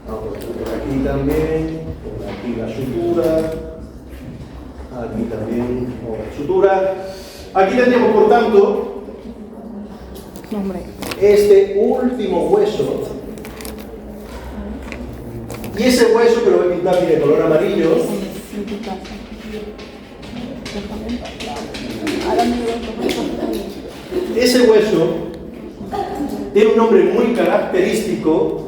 Vamos a poner aquí también. Por aquí la sutura. Aquí también otra sutura. Aquí tendríamos, por tanto, este último hueso. Y ese hueso, que lo voy a pintar aquí de color amarillo, ese hueso tiene un nombre muy característico.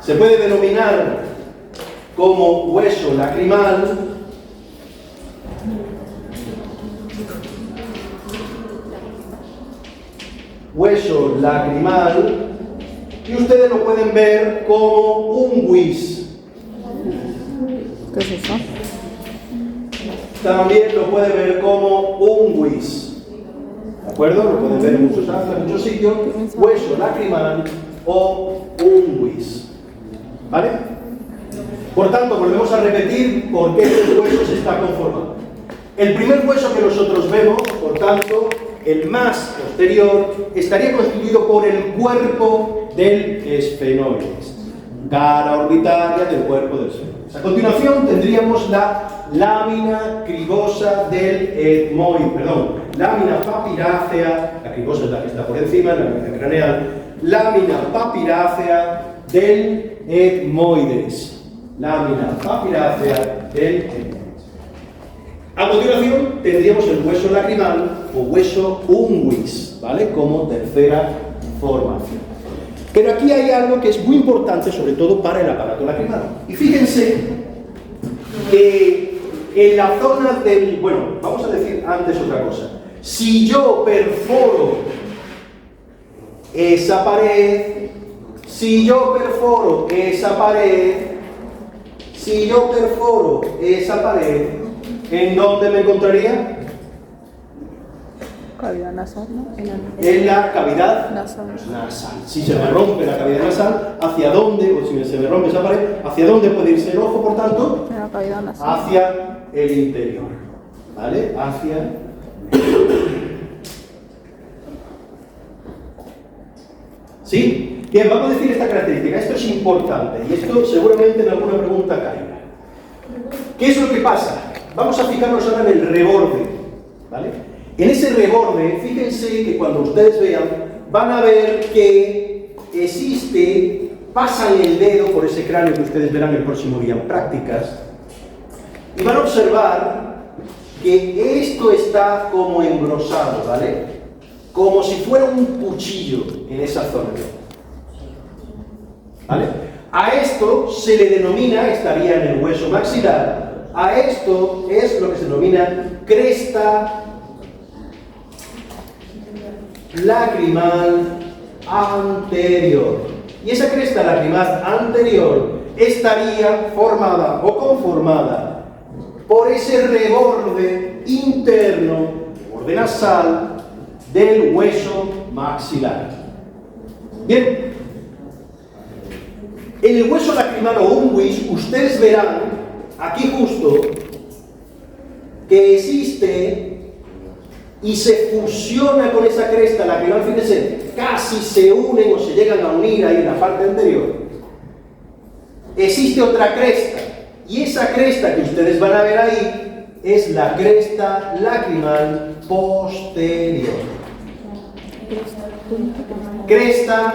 Se puede denominar como hueso lacrimal. Hueso lacrimal. y ustedes lo pueden ver como unguis. ¿Qué es eso? También lo pueden ver como unguis. ¿De acuerdo? Lo pueden ver en muchos sitios. Hueso lacrimal o unguis. ¿Vale? Por tanto, volvemos a repetir por qué este hueso se está conformando. El primer hueso que nosotros vemos, por tanto, el más posterior, estaría constituido por el cuerpo del esfenoides, cara orbitaria del cuerpo del esfenoides. A continuación tendríamos la lámina cribosa del etmoide, lámina papirácea, la cribosa es la que está por encima, la lámina craneal, lámina papirácea del etmoides, lámina papirácea del etmoides. A continuación tendríamos el hueso lacrimal o hueso unguis, ¿vale? Como tercera formación. Pero aquí hay algo que es muy importante, sobre todo para el aparato lacrimal. Y fíjense que en la zona del... Bueno, vamos a decir antes otra cosa. Si yo perforo esa pared, ¿en dónde me encontraría? Cavidad nasal, ¿no? En la cavidad nasal. Si se me rompe la cavidad nasal, ¿hacia dónde? O si se me rompe esa pared, ¿hacia dónde puede irse el ojo, por tanto? En la cavidad nasal. Hacia el interior. ¿Vale? Hacia... ¿Sí? Bien, vamos a decir esta característica. Esto es importante y esto seguramente en alguna pregunta caiga. ¿Qué es lo que pasa? Vamos a fijarnos ahora en el reborde, ¿vale? En ese reborde, fíjense que cuando ustedes vean, van a ver que existe, pasan el dedo por ese cráneo que ustedes verán el próximo día en prácticas, y van a observar que esto está como engrosado, ¿vale? Como si fuera un cuchillo en esa zona, ¿vale? A esto se le denomina, estaría en el hueso maxilar, a esto es lo que se denomina cresta lacrimal anterior. Y esa cresta lacrimal anterior estaría formada o conformada por ese reborde interno, borde nasal, del hueso maxilar. Bien, en el hueso lacrimal o unguis, ustedes verán aquí justo que existe y se fusiona con esa cresta lacrimal, fíjense, casi se unen o se llegan a unir ahí en la parte anterior. Existe otra cresta, y esa cresta que ustedes van a ver ahí es la cresta lacrimal posterior. Cresta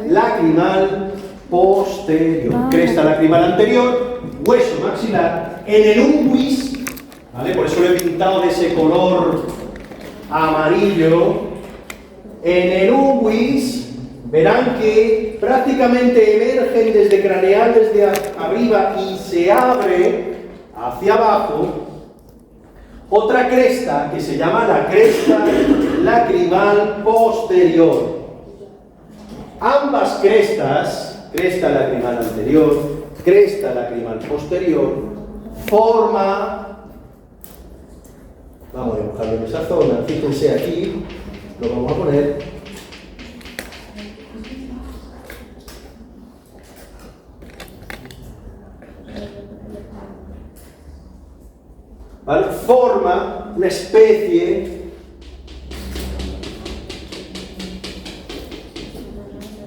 lacrimal posterior. Cresta lacrimal anterior, hueso maxilar, en el unguis, ¿vale? Por eso lo he pintado de ese color amarillo. En el unguis verán que prácticamente emergen desde craneal, desde arriba, y se abre hacia abajo otra cresta que se llama la cresta lacrimal posterior. Ambas crestas, cresta lacrimal anterior, cresta lacrimal posterior, forma, vamos a dibujarlo en esa zona, fíjense aquí, lo vamos a poner, ¿vale? Forma una especie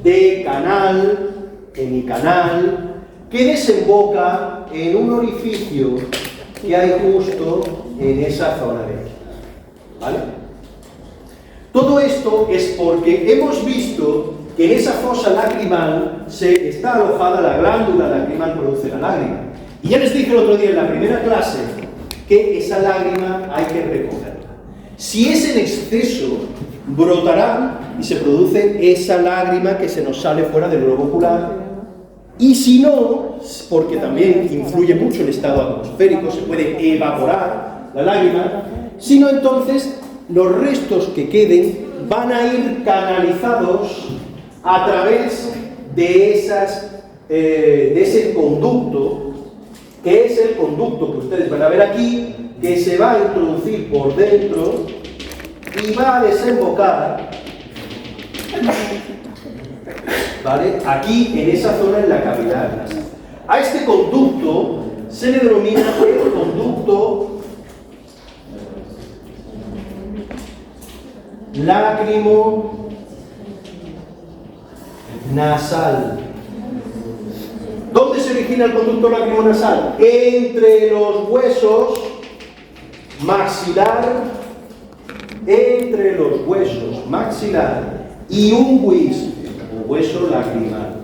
de canal, hemicanal, que desemboca en un orificio que hay justo en esa zona de aquí, ¿vale? Todo esto es porque hemos visto que en esa fosa lacrimal se está alojada la glándula lacrimal, produce la lágrima. Y ya les dije el otro día en la primera clase que esa lágrima hay que recogerla. Si es en exceso, brotará y se produce esa lágrima que se nos sale fuera del globo ocular. Y si no, porque también influye mucho el estado atmosférico, se puede evaporar la lágrima, si no, entonces los restos que queden van a ir canalizados a través de ese conducto, que es el conducto que ustedes van a ver aquí, que se va a introducir por dentro y va a desembocar, ¿vale?, aquí en esa zona, en la cavidad nasal. A este conducto se le denomina el conducto lágrimo nasal. ¿Dónde se origina el conducto lágrimo nasal? Entre los huesos maxilar, y unguis, o hueso lacrimal.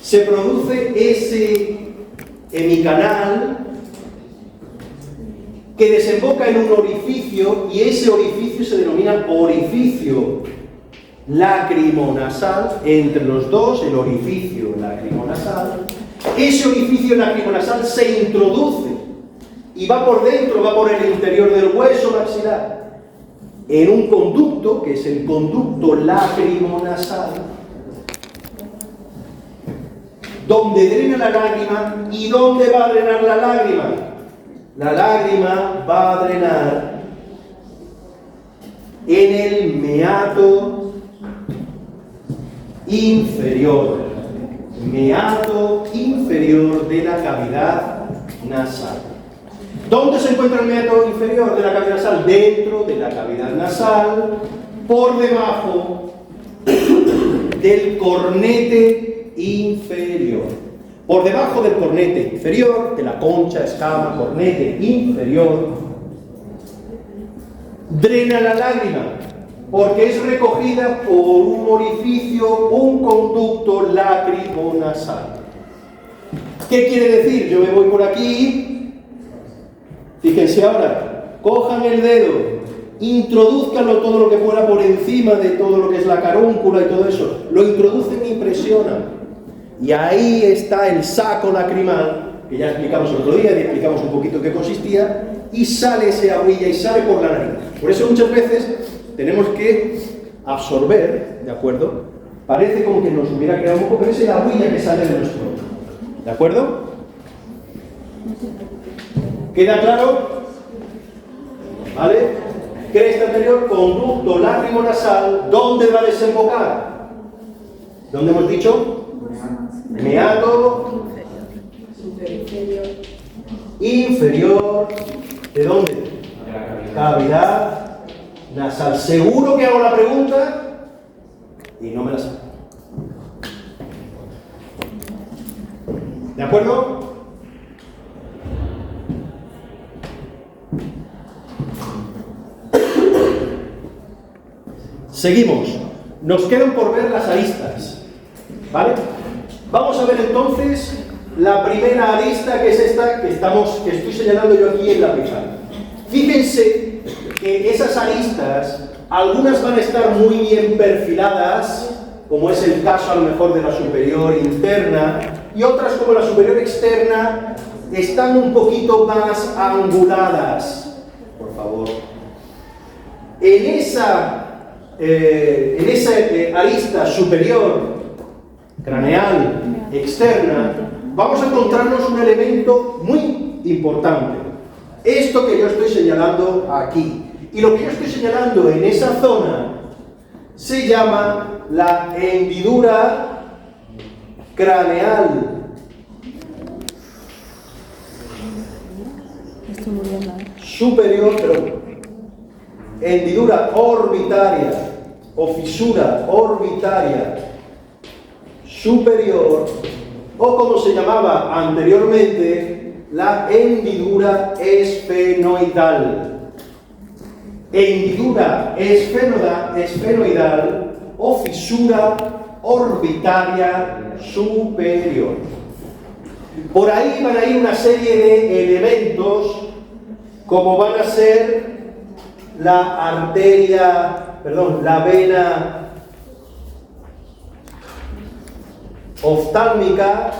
Se produce ese hemicanal que desemboca en un orificio, y ese orificio se denomina orificio lacrimonasal. Entre los dos, el orificio lacrimonasal. Ese orificio lacrimonasal se introduce y va por dentro, va por el interior del hueso maxilar, en un conducto, que es el conducto lacrimonasal, donde drena la lágrima. ¿Y dónde va a drenar la lágrima? La lágrima va a drenar en el meato inferior, de la cavidad nasal. ¿Dónde se encuentra el meato inferior de la cavidad nasal? Dentro de la cavidad nasal, por debajo del cornete inferior. Por debajo del cornete inferior, de la concha, escama, cornete inferior, drena la lágrima, porque es recogida por un orificio, un conducto lacrimonasal. ¿Qué quiere decir? Yo me voy por aquí, fíjense ahora, cojan el dedo, introduzcanlo todo lo que fuera por encima de todo lo que es la carúncula y todo eso, lo introducen y presionan. Y ahí está el saco lacrimal, que ya explicamos el otro día, y explicamos un poquito qué consistía, y sale ese agüilla y sale por la nariz. Por eso muchas veces tenemos que absorber, ¿de acuerdo? Parece como que nos hubiera quedado un poco, pero es el agüilla que sale de nuestro ojo. ¿De acuerdo? ¿Queda claro? ¿Vale? Cresta anterior, conducto lacrimonasal, ¿dónde va a desembocar? ¿Dónde hemos dicho? Meato inferior. ¿De dónde? Cavidad nasal. ¿Seguro que hago la pregunta? Y no me la saco. ¿De acuerdo? Seguimos. Nos quedan por ver las aristas, ¿vale? Vamos a ver entonces la primera arista, que es esta que estoy señalando yo aquí en la pizarra. Fíjense que esas aristas, algunas van a estar muy bien perfiladas, como es el caso a lo mejor de la superior interna, y otras como la superior externa están un poquito más anguladas. Por favor. En esa arista superior craneal externa vamos a encontrarnos un elemento muy importante. Esto que yo estoy señalando aquí. Y lo que yo estoy señalando en esa zona se llama la hendidura craneal superior, hendidura orbitaria o fisura orbitaria superior, o como se llamaba anteriormente, la hendidura esfenoidal. Hendidura esfenoidal o fisura orbitaria superior. Por ahí van a ir una serie de elementos, como van a ser la vena oftálmica,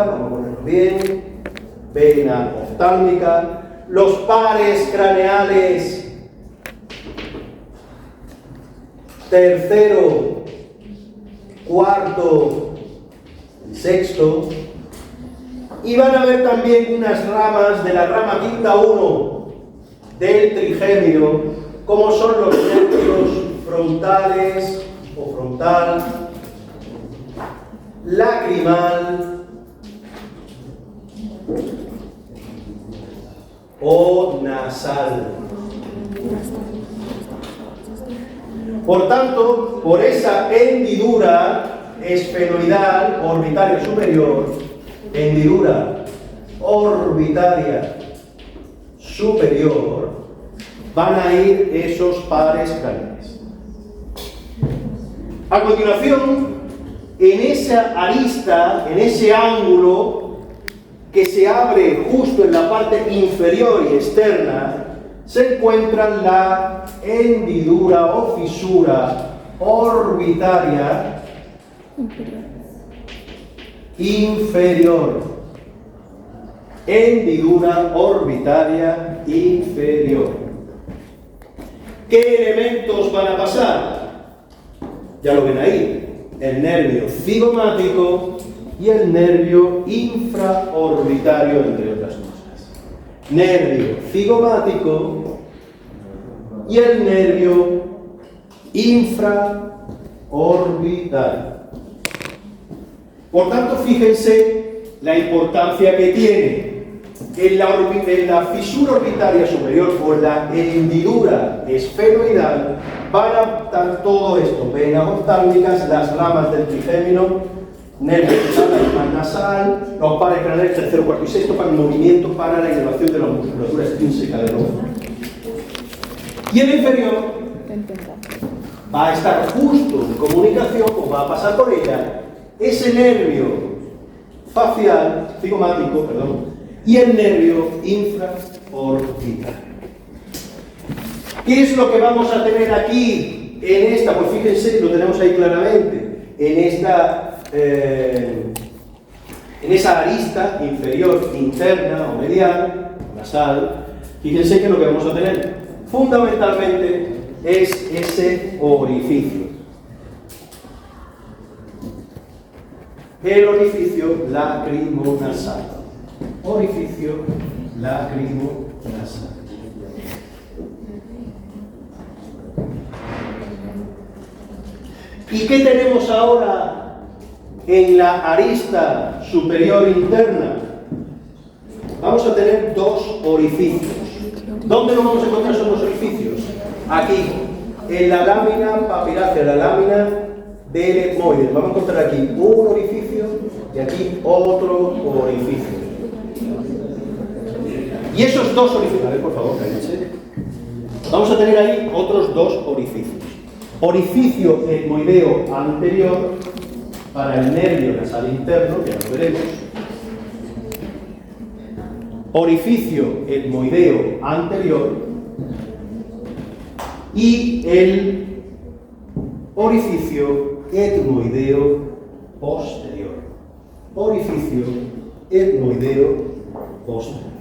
vamos a ponerlo bien, vena oftálmica, los pares craneales tercero, cuarto, sexto. Y van a ver también unas ramas de la rama quinta 1 del trigémino, como son los nervios frontales o frontal, lacrimal o nasal. Por tanto, por esa hendidura esfenoidal orbitaria superior, hendidura orbitaria superior, van a ir esos pares craneales. A continuación, en esa arista, en ese ángulo que se abre justo en la parte inferior y externa, se encuentra la hendidura o fisura orbitaria inferior. Hendidura orbitaria inferior. ¿Qué elementos van a pasar? Ya lo ven ahí, el nervio cigomático y el nervio infraorbitario, entre otras cosas. Nervio cigomático y el nervio infraorbitario. Por tanto, fíjense la importancia que tiene. En la fisura orbitaria superior o en la hendidura esfenoidal van a estar todo esto: venas oftálmicas, las ramas del trigémino, nervio nasal, los pares craneales tercero, cuarto y sexto para el movimiento, para la inervación de la musculatura extrínseca del ojo. Y el inferior va a estar justo en comunicación, o va a pasar por ella, ese nervio facial, cigomático, y el nervio infraorbital. ¿Qué es lo que vamos a tener aquí en esta? Pues fíjense, lo tenemos ahí claramente, en esa arista inferior interna o medial, nasal. Fíjense que lo que vamos a tener fundamentalmente es ese orificio. El orificio lacrimonasal. Orificio lacrimonasal. ¿Y qué tenemos ahora en la arista superior interna? Vamos a tener dos orificios. ¿Dónde nos vamos a encontrar esos dos orificios? Aquí, en la lámina papilácea, la lámina del etmoide. Vamos a encontrar aquí un orificio y aquí otro orificio. Y esos dos orificios, a ver, por favor, cállense. Vamos a tener ahí otros dos orificios. Orificio etmoideo anterior para el nervio nasal interno, que ya lo veremos. Orificio etmoideo anterior y el orificio etmoideo posterior. Orificio etmoideo posterior.